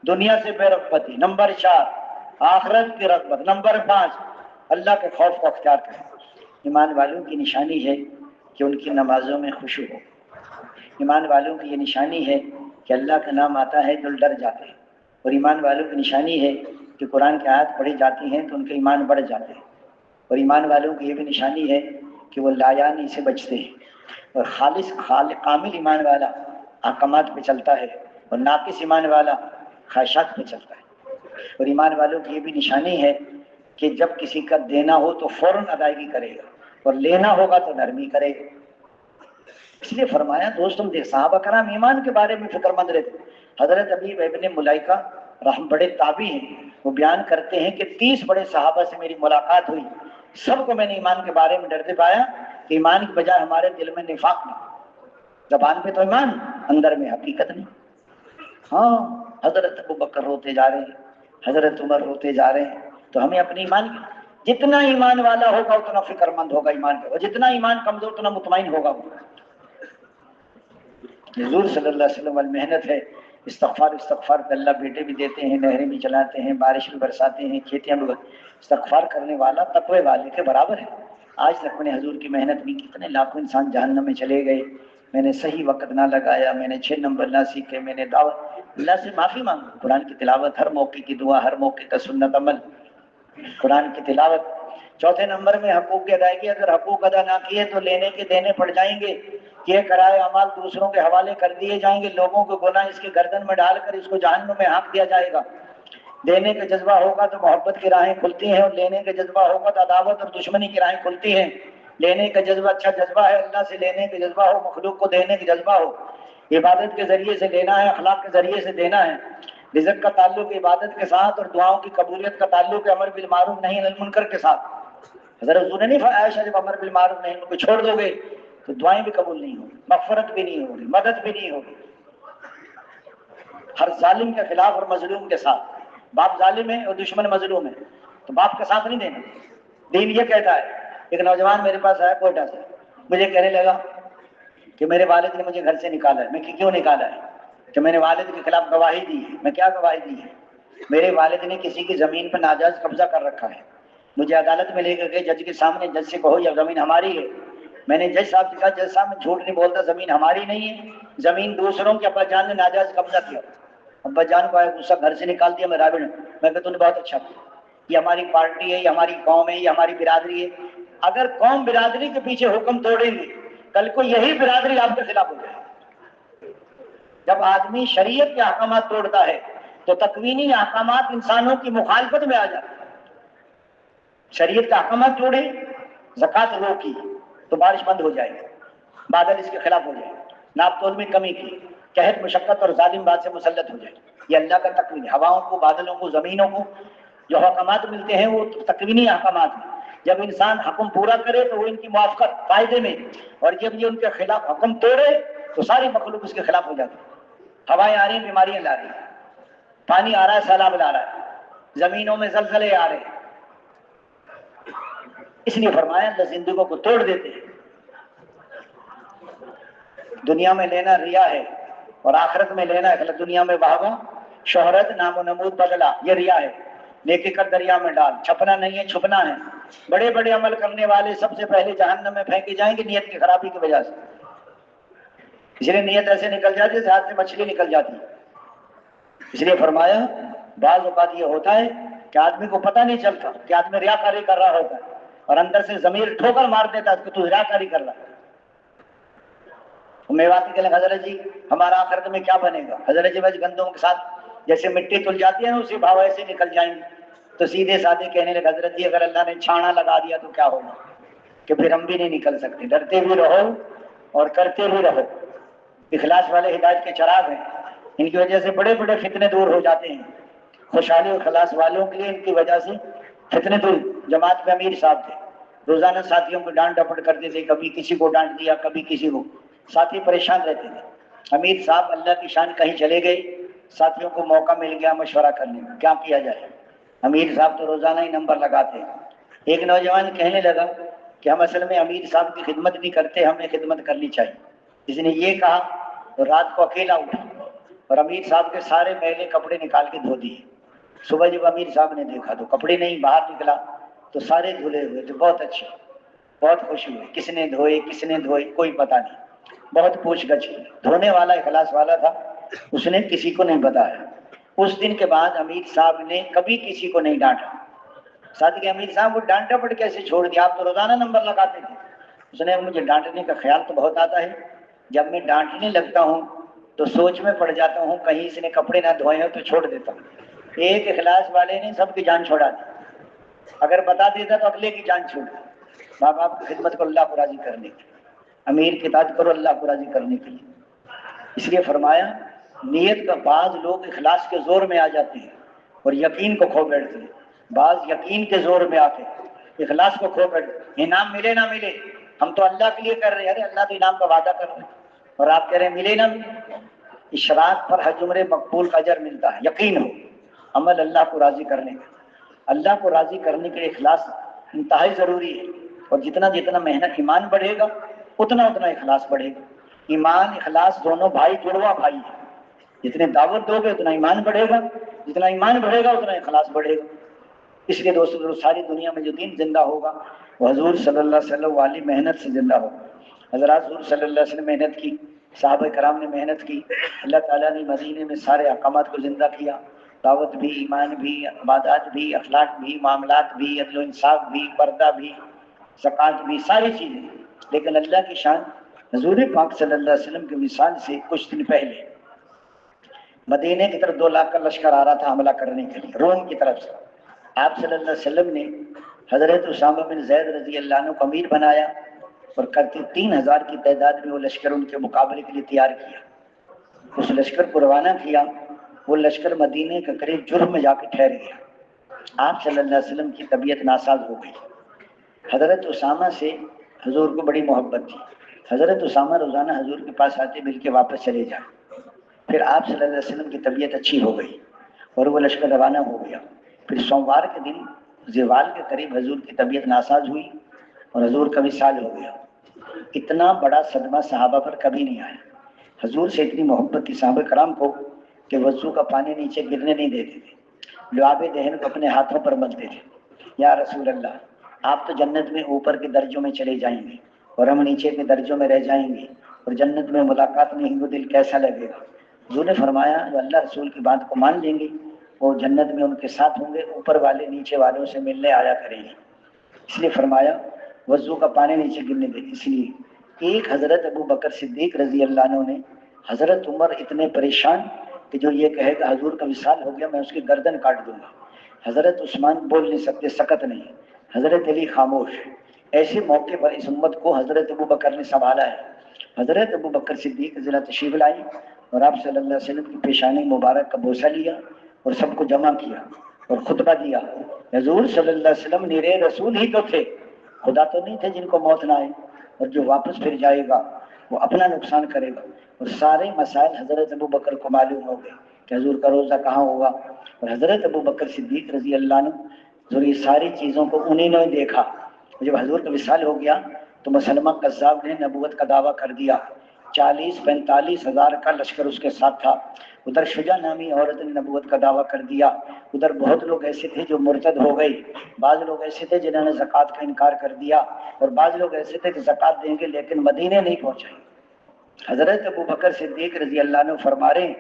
دنیا سے بے رغبتی. نمبر 4, آخرت کی رغبت. نمبر 5, اللہ کے خوف کو اختیار کریں. ایمان والوں کی نشانی ہے کہ ان کی نمازوں میں خشوع ہو. ایمان والوں کی یہ نشانی ہے کہ اللہ کا نام آتا ہے تو ڈر جاتے ہیں. اور ایمان والوں کی نشانی ہے کہ قرآن کی آیات پڑھی جاتی ہیں تو ان کے ایمان بڑھ جاتے ہیں. اور ایمان والوں کی یہ بھی نشانی ہے کہ وہ لایانی سے بچتے ہیں. اور خالص کامل ایمان والا احکامات پہ چلتا ہے, اور ناقص ایمان والا خواہشات پہ چلتا ہے. اور ایمان والوں کی یہ بھی نشانی ہے کہ جب کسی کا دینا ہو تو فوراً ادائیگی کرے گا, اور لینا ہوگا تو نرمی کرے گا. اس لیے فرمایا دوستوں دیکھ, صحابہ کرام ایمان کے بارے میں فکر مند رہتے. حضرت ابی ابن ملائکہ رحم بڑے تابعی ہیں, وہ بیان کرتے ہیں کہ 30 بڑے صحابہ سے میری ملاقات ہوئی, سب کو میں نے ایمان کے بارے میں ڈرتے پایا کہ ایمان کی بجائے ہمارے دل میں نفاق نہیں. زبان پہ تو ایمان, اندر میں حقیقت نہیں. ہاں, حضرت ابو بکر روتے جا رہے ہیں, حضرت عمر روتے جا رہے ہیں, تو ہمیں اپنے ایمان کی, جتنا ایمان والا ہوگا اتنا فکر مند ہوگا ایمان کا, اور جتنا ایمان کمزور اتنا مطمئن ہوگا. حضور صلی اللہ علیہ وسلم محنت ہے. استغفار پہ اللہ بیٹے بھی دیتے ہیں, نہریں بھی چلاتے ہیں, بارش بھی برساتے ہیں, کھیتیاں بھی. استغفار کرنے والا تقوی والے کے برابر ہے. آج تک میں نے حضور کی محنت نہیں کی, کتنے لاکھوں انسان جہنم میں چلے گئے. میں نے صحیح وقت نہ لگایا, میں نے 6 نمبر نہ سیکھے, میں نے دعوت. اللہ سے معافی مانگو. قرآن کی تلاوت, ہر موقع کی دعا, ہر موقع کا سنت عمل, قرآن کی تلاوت. 4 نمبر میں حقوق کی ادائیگی. اگر حقوق ادا نہ کیے تو لینے کے دینے پڑ جائیں گے. یہ کرائے اعمال دوسروں کے حوالے کر دیے جائیں گے. لوگوں کو گناہ اس کے گردن میں ڈال کر اس کو جہنم میں ہانک دیا جائے گا. دینے کا جذبہ ہوگا تو محبت کی راہیں کھلتی ہیں, اور لینے کا جذبہ ہوگا تو عداوت اور دشمنی کی راہیں کھلتی ہیں. لینے کا جذبہ اچھا جذبہ ہے, اللہ سے لینے کا جذبہ ہو, مخلوق کو دینے کا جذبہ ہو. عبادت کے ذریعے سے لینا ہے, اخلاق کے ذریعے سے دینا ہے. رزق کا تعلق عبادت کے ساتھ, اور دعاؤں کی قبولیت کا تعلق امر بالمعروف نہی عن المنکر کے ساتھ. حضرت حضور نے نہیں فرمایا جب امر بالمعروف نہیں کو چھوڑ دو گے تو دعائیں بھی قبول نہیں ہوگی, مغفرت بھی نہیں ہوگی, مدد بھی نہیں ہوگی. ہر ظالم کے خلاف اور مظلوم کے ساتھ. باپ ظالم ہے اور دشمن مظلوم ہے تو باپ کا ساتھ نہیں دینا. دین یہ کہتا ہے. ایک نوجوان میرے پاس آیا کوئٹہ سے, مجھے کہنے لگا کہ میرے والد نے مجھے گھر سے نکالا ہے. میں کہ کیوں نکالا ہے؟ کہ میں نے والد کے خلاف گواہی دی ہے. میں کیا گواہی دی ہے؟ میرے والد نے کسی کی زمین پر ناجائز قبضہ کر رکھا ہے. مجھے عدالت میں لے کر گئے, جج کے سامنے. جج سے کہو یہ زمین ہماری ہے. میں نے جج صاحب سے کہا جج صاحب میں جھوٹ نہیں بولتا, زمین ہماری نہیں ہے, زمین دوسروں کے. ابا جان نے ناجائز قبضہ کیا. ابا جان کو آیا غصہ, گھر سے نکال دیا. میں رابڑ, میں کہا تو نے بہت اچھا کیا. یہ ہماری پارٹی ہے, یہ ہماری قوم ہے, یہ ہماری برادری ہے. اگر قوم برادری کے پیچھے حکم توڑیں گے, کل کو یہی برادری آپ کے خلاف ہو جائے. جب آدمی شریعت کے احکامات توڑتا ہے تو تکوینی احکامات انسانوں کی مخالفت میں آ جاتے ہیں. شریعت کے احکامات توڑے, زکوٰۃ روکی تو بارش بند ہو جائے گی, بادل اس کے خلاف ہو جائے گا. ناپ تول میں کمی کی, قحط مشقت اور ظالم بات سے مسلط ہو جائے. یہ اللہ کا تقویم ہے. ہواؤں کو، بادلوں کو، زمینوں کو جو احکامات ملتے ہیں وہ تقوینی احکامات ہیں. جب انسان حکم پورا کرے تو وہ ان کی موافقت فائدے میں، اور جب یہ ان کے خلاف حکم توڑے تو ساری مخلوق اس کے خلاف ہو جاتی ہے. ہوائیں آ رہی ہیں بیماریاں لا رہی ہیں، پانی آ رہا ہے سیلاب لا رہا ہے، زمینوں میں زلزلے آ رہے ہیں. اس لیے فرمایا اللہ زندگیوں کو توڑ دیتے ہیں. دنیا میں لینا ریا ہے اور آخرت میں لینا ہے. دنیا میں بہاوا، شہرت، نام و نمود بدلا، یہ ریا ہے. نیکی کر دریا میں ڈال، چھپنا نہیں ہے چھپنا ہے. بڑے بڑے عمل کرنے والے سب سے پہلے جہنم میں پھینکے جائیں گے نیت کی خرابی کی وجہ سے. اس لیے نیت ایسے نکل جاتی ہے ہاتھ سے مچھلی نکل جاتی ہے. اس لیے فرمایا بعض اوقات یہ ہوتا ہے کہ آدمی کو پتہ نہیں چلتا کہ آدمی ریاکاری کر رہا ہوتا ہے اور اندر سے ضمیر ٹھوکر مار دیتا ہے کہ تو ریاکاری کر رہا ہے. میواتی کہ حضرت جی ہمارا آخرت میں کیا بنے گا؟ حضرت جی بس گندم کے ساتھ جیسے مٹی تل جاتی ہے نا اسی بھاو ایسے نکل جائیں گے. تو سیدھے سادھے کہنے لگے حضرت جی اگر اللہ نے چھانا لگا دیا تو کیا ہوگا؟ کہ پھر ہم بھی نہیں نکل سکتے. ڈرتے بھی رہو اور کرتے بھی رہو. اخلاص والے ہدایت کے چراغ ہیں، ان کی وجہ سے بڑے بڑے فتنے دور ہو جاتے ہیں. خوشحالی اور خلاص والوں کے لیے ان کی وجہ سے فتنے دور. جماعت میں امیر صاحب تھے، روزانہ ساتھیوں کو ڈانٹ ڈپٹ کرتے تھے، کبھی کسی کو ڈانٹ دیا کبھی کسی کو. ساتھی پریشان رہتے تھے. امیر صاحب اللہ کی شان کہیں چلے گئے، ساتھیوں کو موقع مل گیا مشورہ کرنے کا کیا کیا جائے. امیر صاحب تو روزانہ ہی نمبر لگاتے. ایک نوجوان کہنے لگا کہ ہم اصل میں امیر صاحب کی خدمت نہیں کرتے، ہمیں خدمت کرنی چاہیے. اس نے یہ کہا تو رات کو اکیلا اٹھا اور امیر صاحب کے سارے میلے کپڑے نکال کے دھو دیے. صبح جب امیر صاحب نے دیکھا تو کپڑے نہیں، باہر نکلا تو سارے دھلے ہوئے تھے. بہت اچھے، بہت خوشی ہوئی. کس نے دھوئے کس نے دھوئے کوئی پتہ نہیں. بہت پوچھ گچھ. دھونے والا اخلاص والا تھا، اس نے کسی کو نہیں بتایا. اس دن کے بعد امیر صاحب نے کبھی کسی کو نہیں ڈانٹا. ساتھ کے امیر صاحب وہ ڈانٹ ڈپٹ کیسے چھوڑ دیا؟ آپ تو روزانہ نمبر لگاتے تھے. اس نے مجھے ڈانٹنے کا خیال تو بہت آتا ہے، جب میں ڈانٹنے لگتا ہوں تو سوچ میں پڑ جاتا ہوں کہیں اس نے کپڑے نہ دھوئے ہو تو چھوڑ دیتا ہوں. ایک اخلاص والے نے سب کی جان چھوڑا دی. اگر بتا دیتا تو اگلے کی جان چھوڑ. ماں باپ کی خدمت کو اللہ کو راضی کرنے کے لیے، امیر کی اطاعت کرو اللہ کو راضی کرنے کے لیے. اس لیے فرمایا نیت کا بعض لوگ اخلاص کے زور میں آ جاتے ہیں اور یقین کو کھو بیٹھتے ہیں. بعض یقین کے زور میں آتے ہیں، اخلاص کو کھو بیٹھتے. انعام ملے نہ ملے ہم تو اللہ کے لیے کر رہے ہیں. ارے اللہ تو انعام کا وعدہ کر رہے ہیں اور آپ کہہ رہے ہیں ملے نہ ملے. اشراق پر حج عمرے مقبول کا اجر ملتا ہے. یقین ہو عمل اللہ کو راضی کرنے کا. اللہ کو راضی کرنے کے لیے اخلاص انتہائی ضروری ہے. اور جتنا جتنا محنت ایمان بڑھے گا اتنا اتنا اخلاص بڑھے گا. ایمان اخلاص دونوں بھائی جڑواں بھائی ہیں. جتنے دعوت دو گے اتنا ایمان بڑھے گا، جتنا ایمان بڑھے گا اتنا اخلاص بڑھے گا. اس لیے دوستوں ساری دنیا میں جو دین زندہ ہوگا وہ حضور صلی اللہ علیہ وسلم والی محنت سے زندہ ہوگا. حضرات حضور صلی اللہ علیہ وسلم محنت کی، صحابہ کرام نے محنت کی. اللہ تعالیٰ نے مدینے میں سارے احکامات کو زندہ کیا. دعوت بھی، ایمان بھی، عبادات بھی، اخلاق بھی، معاملات بھی، عدل و انصاف بھی، پردہ بھی، زکوٰۃ بھی، ساری چیزیں. لیکن اللہ کی شان حضور پاک صلی اللہ علیہ وسلم کی مثال سے کچھ دن پہلے مدینے کی طرف 2 لاکھ کا لشکر آ رہا تھا حملہ کرنے کے لیے روم کی طرف سے. آپ صلی اللہ علیہ وسلم نے حضرت اسامہ بن زید رضی اللہ عنہ کو امیر بنایا اور کرتے 3000 کی تعداد میں وہ لشکر ان کے مقابلے کے لیے تیار کیا. اس لشکر کو روانہ کیا. وہ لشکر مدینے کے قریب جرم میں جا کے ٹھہر گیا. آپ صلی اللہ علیہ وسلم کی طبیعت ناساز ہو گئی. حضرت اسامہ سے حضور کو بڑی محبت تھی. حضرت اسامہ روزانہ حضور کے پاس آتے مل کے واپس چلے جائیں. پھر آپ صلی اللہ علیہ وسلم کی طبیعت اچھی ہو گئی اور وہ لشکر روانہ ہو گیا. پھر سوموار کے دن زوال کے قریب حضور کی طبیعت ناساز ہوئی اور حضور کا وصال ہو گیا. اتنا بڑا صدمہ صحابہ پر کبھی نہیں آیا. حضور سے اتنی محبت تھی صحابہ کرام کو کہ وضو کا پانی نیچے گرنے نہیں دیتے تھے. لعاب دہن کو اپنے ہاتھوں پر ملتے تھے. یا رسول اللہ آپ تو جنت میں اوپر کے درجوں میں چلے جائیں گے اور ہم نیچے کے درجوں میں رہ جائیں گے اور جنت میں ملاقات نہیں ہوگی دل کیسا لگے گا؟ حضور نے فرمایا جو اللہ رسول کی بات کو مان لیں گے وہ جنت میں ان کے ساتھ ہوں گے، اوپر والے نیچے والوں سے ملنے آیا کریں گے. اس لیے فرمایا وضو کا پانی نیچے گرنے دے. اس لیے ایک حضرت ابو بکر صدیق رضی اللہ عنہ نے حضرت عمر اتنے پریشان کہ جو یہ کہے گا حضور کا وصال ہو گیا میں اس کی گردن کاٹ دوں گا. حضرت عثمان بول نہیں سکتے، سکت نہیں. حضرت علی خاموش. ایسے موقع پر اس امت کو حضرت ابو بکر نے سنبھالا ہے. حضرت ابو بکر صدیق ضلع تشریف لائی اور آپ صلی اللہ علیہ وسلم کی پیشانی مبارک کا بوسہ لیا اور سب کو جمع کیا اور خطبہ دیا۔ حضور صلی اللہ علیہ وسلم نیرے رسول ہی تو تھے، خدا تو نہیں تھے جن کو موت نہ آئے، اور جو واپس پھر جائے گا وہ اپنا نقصان کرے گا۔ اور سارے مسائل حضرت ابو بکر کو معلوم ہو گئے کہ حضور کا روزہ کہاں ہوگا، اور حضرت ابو بکر صدیق رضی اللہ عنہ حضور یہ ساری چیزوں کو انہی نے دیکھا۔ جب حضور کا وصال ہو گیا تو مسلمہ قذاب نے نبوت کا دعویٰ کر دیا، 40-45 ہزار کا لشکر اس کے ساتھ تھا۔ ادھر شجاع نامی عورت نے نبوت کا دعویٰ کر دیا، ادھر بہت لوگ ایسے تھے جو مرتد ہو گئے، بعض لوگ ایسے تھے جنہوں نے زکوٰۃ کا انکار کر دیا، اور بعض لوگ ایسے تھے کہ زکوٰۃ دیں گے لیکن مدینے نہیں پہنچائیں۔ حضرت ابو بکر صدیق رضی اللہ عنہ فرما رہے ہیں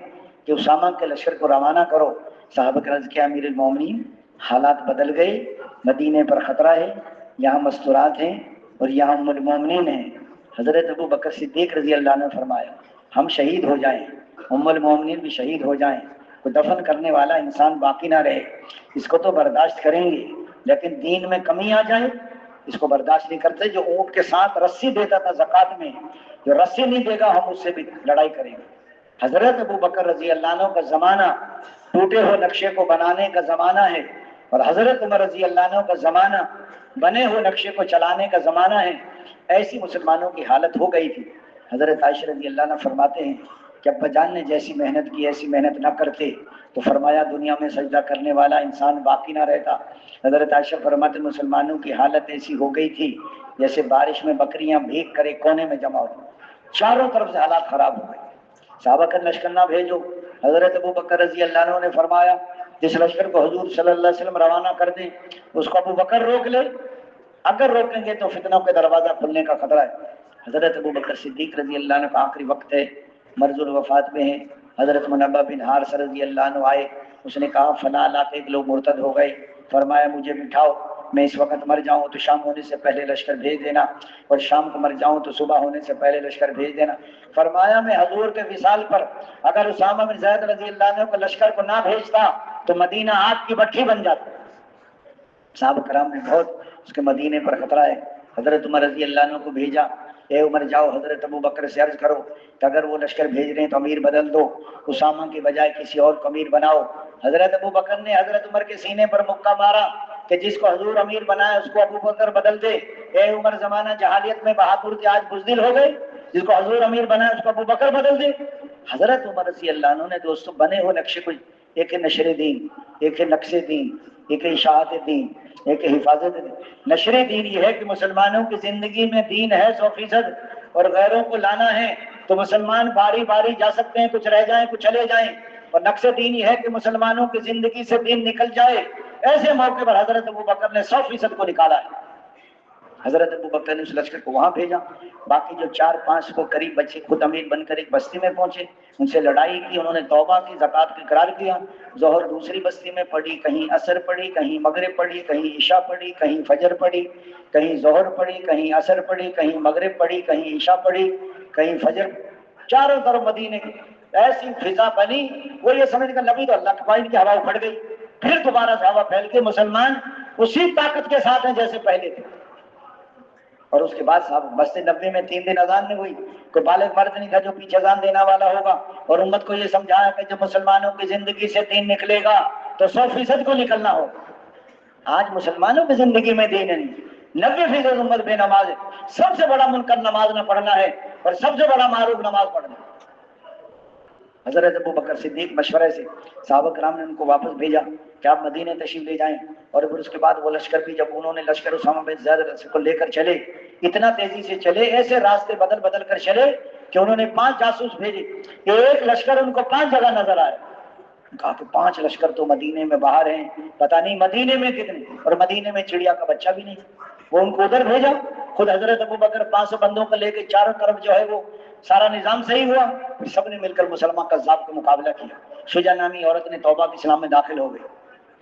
کہ اسامہ کے لشکر کو روانہ کرو۔ صحابہ نے عرض کیا امیر المومنین حالات بدل گئے، مدینے پر خطرہ ہے، یہاں مستورات ہیں اور یہاں ام المومنین ہیں۔ حضرت ابو بکر صدیق رضی اللہ عنہ نے فرمایا ہم شہید ہو جائیں، ام المومنین بھی شہید ہو جائیں، کوئی دفن کرنے والا انسان باقی نہ رہے، اس کو تو برداشت کریں گے لیکن دین میں کمی آ جائے اس کو برداشت نہیں کرتے۔ جو اونٹ کے ساتھ رسی دیتا تھا زکوٰۃ میں، جو رسی نہیں دے گا ہم اس سے بھی لڑائی کریں گے۔ حضرت ابو بکر رضی اللہ عنہ کا زمانہ ٹوٹے ہوئے نقشے کو بنانے کا زمانہ ہے، اور حضرت عمر رضی اللہ عنہ کا زمانہ بنے ہوئے نقشے کو چلانے کا زمانہ ہے۔ ایسی مسلمانوں کی حالت ہو گئی تھی۔ حضرت عائشہ رضی اللہ عنہ فرماتے ہیں کہ ابا جان نے جیسی محنت کی ایسی محنت نہ کرتے تو فرمایا دنیا میں سجدہ کرنے والا انسان باقی نہ رہتا۔ حضرت عائشہ فرماتے مسلمانوں کی حالت ایسی ہو گئی تھی جیسے بارش میں بکریاں بھیگ کر ایک کونے میں جمع ہو، چاروں طرف سے حالات خراب ہو گئے۔ صحابہ کا لشکر نہ بھیجو، حضرت ابو بکر رضی اللہ عنہ نے فرمایا جس لشکر کو حضور صلی اللہ علیہ وسلم روانہ کر دیں اس کو ابو بکر روک لے، اگر روکیں گے تو فتنوں کے دروازہ کھلنے کا خطرہ ہے۔ حضرت ابو بکر صدیق رضی اللہ عنہ کا آخری وقت ہے، مرض الوفات میں ہے۔ حضرت منبہ بن حارث رضی اللہ عنہ آئے، اس نے کہا فلاں علاقے کے لوگ مرتد ہو گئے، فرمایا مجھے بٹھاؤ، میں اس وقت مر جاؤں تو شام ہونے سے پہلے لشکر بھیج دینا، اور شام کو مر جاؤں تو صبح ہونے سے پہلے لشکر بھیج دینا۔ فرمایا میں حضور کے وصال پر اگر اسامہ بن زید رضی اللہ عنہ کو لشکر کو نہ بھیجتا تو مدینہ آگ کی بٹھی بن جاتا۔ صحابہ کرام نے بہت اس کے مدینے پر خطرہ ہے، حضرت عمر رضی اللہ عنہ کو بھیجا، اے عمر جاؤ حضرت ابو بکر سے عرض کرو کہ اگر وہ لشکر بھیج رہے ہیں تو امیر بدل دو، اسامہ کی بجائے کسی اور کو امیر بناؤ۔ حضرت ابو بکر نے حضرت عمر کے سینے پر مکہ مارا کہ جس کو حضور امیر بنائے اس کو ابو بکر بدل دے۔ اے عمر زمانہ جہالیت میں بہادر تھے آج بزدل ہو گئے، جس کو حضور امیر بنائے اس کو ابو بکر بدل دے۔ حضرت عمر رضی اللہ عنہ نے دوستوں بنے ہوئے نقشے کو، ایک ہے نشر دین، ایک ہے نقص دین، ایک ہے اشاعت دین، ایک ہے حفاظت دین۔ نشر دین یہ ہے کہ مسلمانوں کی زندگی میں دین ہے 100% اور غیروں کو لانا ہے تو مسلمان باری باری جا سکتے ہیں، کچھ رہ جائیں کچھ چلے جائیں، اور نقص دین یہ ہے کہ مسلمانوں کی زندگی سے دین نکل جائے۔ ایسے موقع پر حضرت ابو بکر نے 100% کو نکالا ہے۔ حضرت ابو بکر نے اس لشکر کو وہاں بھیجا، باقی جو 4-5 کو قریب بچے خود امیر بن کر ایک بستی میں پہنچے، ان سے لڑائی کی، انہوں نے توبہ کی، زکوٰۃ کا اقرار کیا۔ ظہر دوسری بستی میں پڑھی، کہیں عصر پڑھی، کہیں مغرب پڑھی، کہیں عشاء پڑھی، کہیں فجر پڑھی، کہیں ظہر پڑھی، کہیں عصر پڑھی، کہیں مغرب پڑھی، کہیں عشاء پڑھی، کہیں فجر۔ چاروں طرف مدینے کی ایسی فضا بنی، وہ یہ سمجھ کر نبی تو اللہ کے پائن کی ہوا اکھڑ گئی، پھر دوبارہ صحابہ پھیل کے مسلمان اسی طاقت کے ساتھ ہیں جیسے پہلے تھے۔ اور اس کے بعد صاحب مسجد نبوی میں 3 دن اذان نہیں ہوئی، کوئی بالغ مرد نہیں تھا جو پیچھے اذان دینے والا ہوگا، اور امت کو یہ سمجھایا کہ جب مسلمانوں کی زندگی سے دین نکلے گا تو 100% کو نکلنا ہوگا۔ آج مسلمانوں کی زندگی میں دین نہیں، 90% امت بے نماز ہے۔ سب سے بڑا منکر نماز نہ پڑھنا ہے اور سب سے بڑا معروف نماز پڑھنا ہے۔ حضرت ابو بکر صدیق مشورے سے صحابہ کرام نے ان کو واپس بھیجا کہ آپ مدینہ تشریف لے جائیں، اور پھر اس کے بعد وہ لشکر بھی جب انہوں نے لشکر اسامہ بن زید کو لے کر چلے، اتنا تیزی سے چلے، ایسے راستے بدل بدل کر چلے کہ انہوں نے 5 جاسوس بھیجے، ایک لشکر ان کو 5 جگہ نظر آئے، کہا کہ 5 لشکر تو مدینے میں باہر ہیں، پتہ نہیں مدینے میں کتنے، اور مدینے میں چڑیا کا بچہ بھی نہیں۔ وہ ان کو ادھر بھیجا، خود حضرت ابو بکر 500 بندوں کو لے کے چاروں طرف جو ہے وہ سارا نظام صحیح ہوا، پھر سب نے مل کر مسلمان قذاب کا مقابلہ کیا۔ شجاع نامی عورت نے توبہ کے اسلام میں داخل ہو گئی،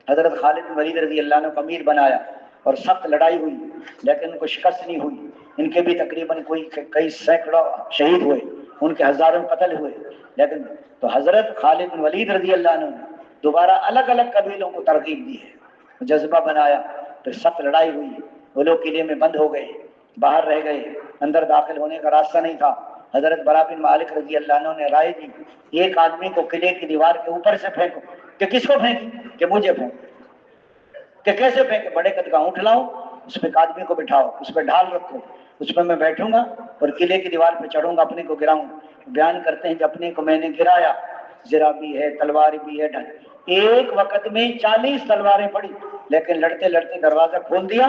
حضرت خالد بن ولید رضی اللہ عنہ کو امیر بنایا، اور سخت لڑائی ہوئی لیکن ان کو شکست نہیں ہوئی، ان کے بھی تقریباً کئی سینکڑوں شہید ہوئے، ان کے ہزاروں قتل ہوئے، لیکن تو حضرت خالد بن ولید رضی اللہ عنہ نے دوبارہ الگ الگ قبیلوں کو ترغیب دی ہے، جذبہ بنایا، پھر سخت لڑائی ہوئی، وہ لوگ قلعے میں بند ہو گئے، باہر رہ گئے، اندر داخل ہونے کا راستہ نہیں تھا، حضرت برا بن مالک رضی اللہ عنہ نے رائے دی ایک آدمی کو قلعے کی دیوار کے اوپر سے پھینکو. کہ کس کو پھینکی؟ کہ مجھے پھینکو. کہ کیسے پھینکے؟ بڑے قد کا اونٹ لاؤ، اس پہ ایک آدمی کو بٹھاؤ، اس پہ ڈھال رکھو، اس پہ میں بیٹھوں گا اور قلعے کی دیوار پہ چڑھوں گا، اپنے کو گراؤں. بیان کرتے ہیں کہ اپنے کو میں نے گرایا، زرہ بھی ہے، تلوار بھی ہے، ایک وقت میں 40 تلواریں پڑی، لیکن لڑتے لڑتے دروازہ کھول دیا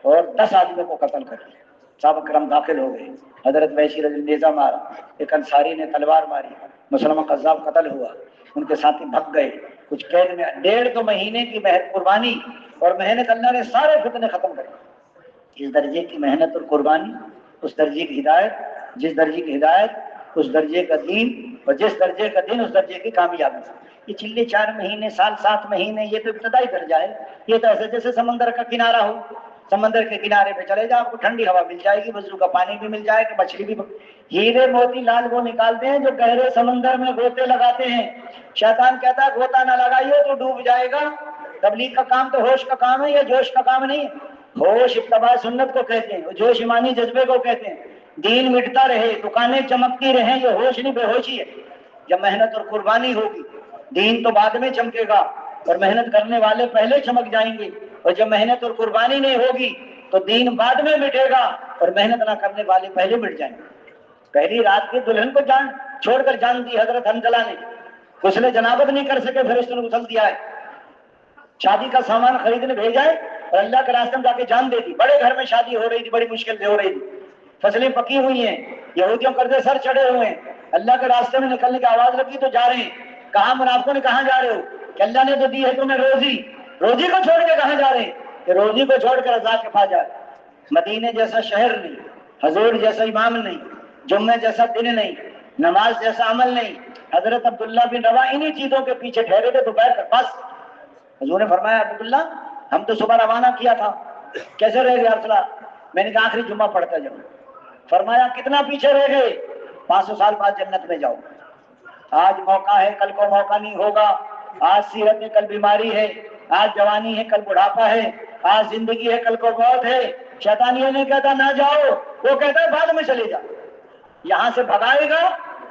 اور 10 آدمیوں کو قتل کر دیا. صحابہ کرام داخل ہو گئے. حضرت وحشی رضی نیزہ مارا، ایک انصاری نے تلوار ماری، مسلمہ قذاب قتل ہوا، ان کے ساتھی بھگ گئے. کچھ قید میں 1.5-2 مہینے کی قربانی اور محنت، اللہ نے سارے فتنے ختم کر دیے. اس درجے کی محنت اور قربانی، اس درجے کی ہدایت، جس درجے کی ہدایت اس درجے کا دین، اور جس درجے کا دین اس درجے کی کامیابی. یہ چلے 4 مہینے، سال 7 مہینے، یہ تو ابتدائی درجہ ہے. یہ تو ایسے جیسے سمندر کا کنارہ ہو، سمندر کے کنارے پہ چلے جاؤ، آپ کو ٹھنڈی ہوا مل جائے گی، وضو کا پانی بھی مل جائے گا، مچھلی بھی. ہیرے موتی لال وہ نکالتے ہیں جو گہرے سمندر میں غوطے لگاتے ہیں. شیطان کہتا ہے غوطہ نہ لگائیے تو ڈوب جائے گا. تبلیغ کا کام تو ہوش کا کام ہے، یہ جوش کا کام نہیں. ہوش اتباع سنت کو کہتے ہیں، جوش ایمانی جذبے کو کہتے ہیں. دین مٹتا رہے، دکانیں چمکتی رہیں، یہ ہوش نہیں بے ہوشی ہے. جب محنت اور قربانی ہوگی دین تو بعد میں چمکے گا، اور محنت کرنے والے پہلے چمک جائیں گے. اور جب محنت اور قربانی نہیں ہوگی تو دین بعد میں مٹے گا اور محنت نہ کرنے والے پہلے مٹ جائیں گے. پہلی رات کی دلہن کو جان چھوڑ کر جان دی حضرت حنظلہ نے. غسل جنابت نہیں کر سکے، پھر اس نے غسل دیا ہے. شادی کا سامان خریدنے بھیجا ہے اور اللہ کے راستے میں جا کے جان دے دی. بڑے گھر میں شادی ہو رہی تھی، بڑی مشکل سے ہو رہی تھی، فصلیں پکی ہوئی ہیں، یہودیوں قرضے سر چڑھے ہوئے ہیں. اللہ کے راستے میں نکلنے کی آواز لگی تو جا رہے ہیں. کہاں منافقوں نے کہاں جا رہے ہو؟ کہ اللہ نے تو دی ہے تمہیں روزی. روزی کو چھوڑ کے کہاں جا رہے ہیں؟ کہ روزی کو چھوڑ کر رضا کے پاس جا رہے ہیں. مدینے جیسا شہر نہیں، حضور جیسا امام نہیں، جمعہ جیسا دن نہیں، نماز جیسا عمل نہیں. حضرت عبداللہ بن روا انہی چیزوں کے پیچھے ٹھہرے تھے دوپہر تک. بس حضور نے فرمایا عبداللہ ہم تو صبح روانہ کیا تھا، کیسے رہ گئے رسول اللہ؟ میں نے کہا آخری جمعہ پڑھتا جاؤں. فرمایا کتنا پیچھے رہ گئے؟ 500 سال بعد جنت میں جاؤ. آج موقع ہے، کل کو موقع نہیں ہوگا. آج صحت ہے، کل بیماری ہے. آج جوانی ہے، کل بڑھاپا ہے. آج زندگی ہے، کل کو موت ہے. شیطان یہ نہیں کہتا نہ جاؤ، وہ کہتا ہے بعد میں چلے جاؤ. یہاں سے بھگائے گا،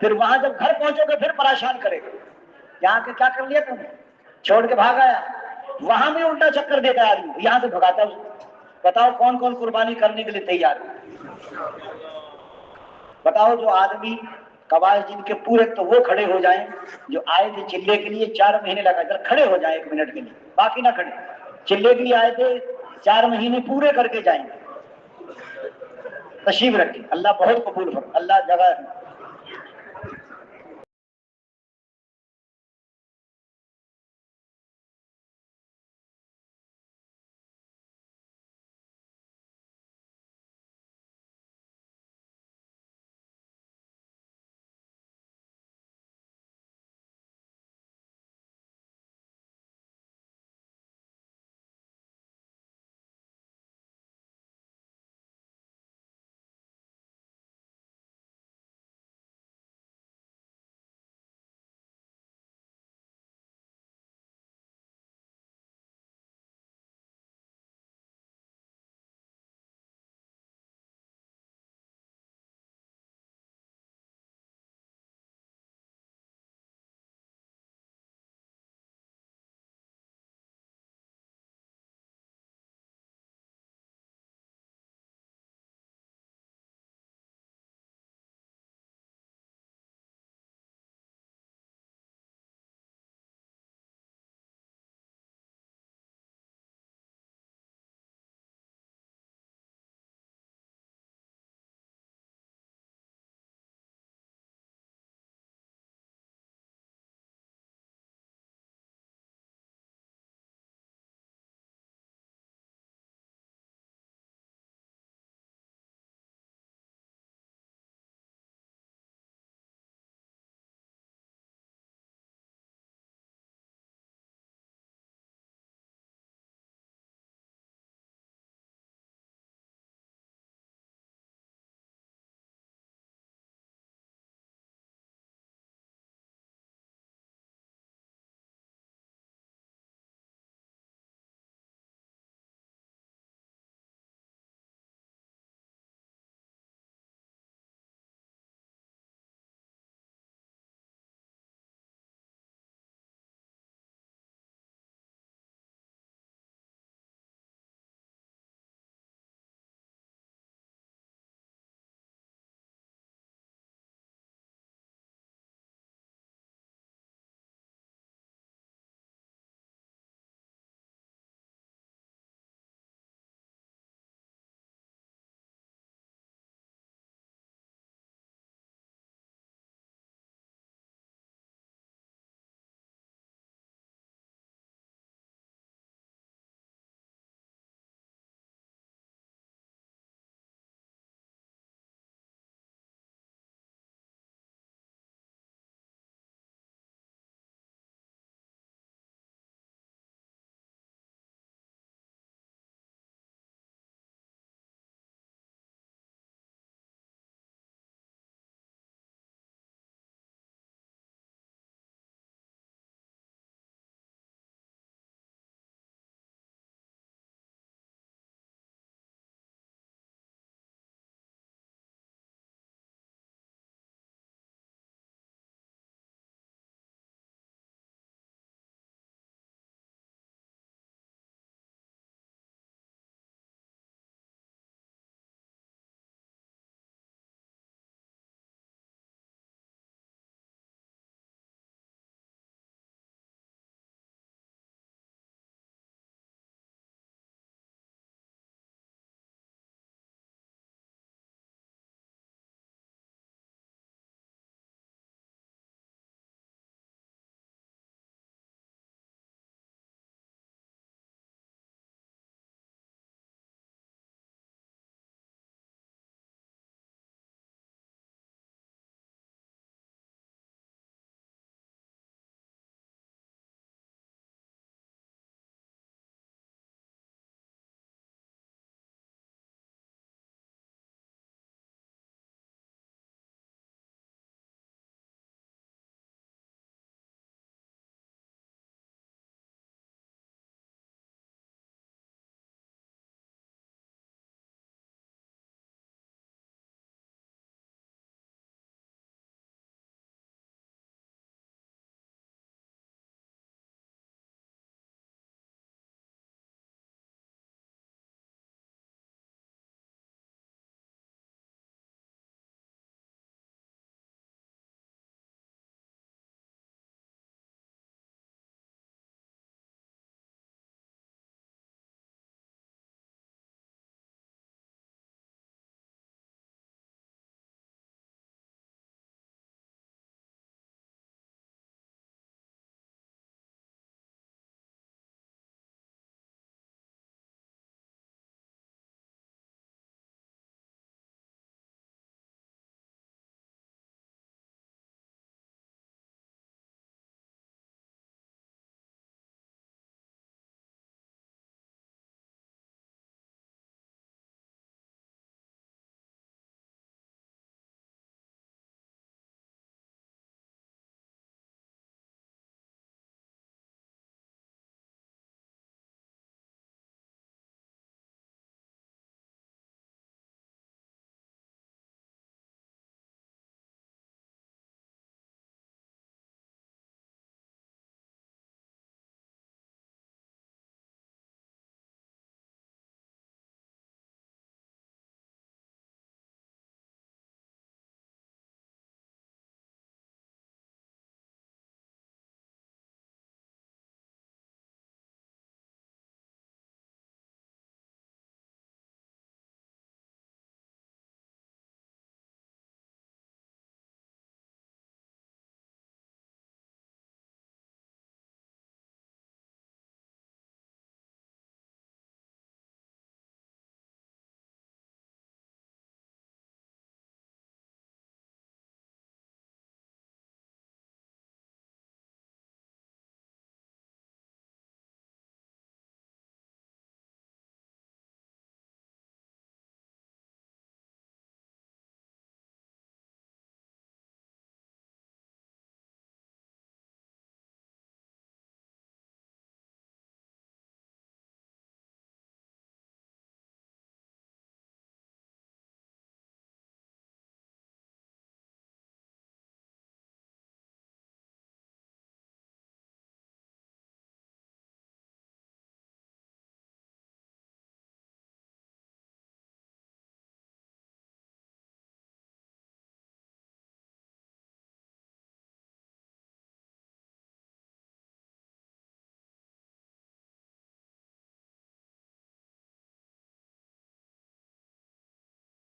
پھر وہاں جب گھر پہنچو گے پھر پریشان کرے گا. یہاں کے کیا کر لیا تم نے؟ چھوڑ کے بھاگ آیا. وہاں بھی الٹا چکر دیتا ہے آدمی، یہاں سے بھگاتا ہے. بتاؤ کون کون قربانی کرنے کے لیے تیار ہے؟ بتاؤ جو آدمی قواعد جن کے پورے تو وہ کھڑے ہو جائیں جو آئے تھے چلے کے لیے 4 مہینے لگا کر کھڑے ہو جائیں 1 منٹ کے لیے، باقی نہ کھڑے. چلے کے لیے آئے تھے 4 مہینے پورے کر کے جائیں گے. تشریف رکھیں، اللہ بہت قبول فرمائے. اللہ جگہ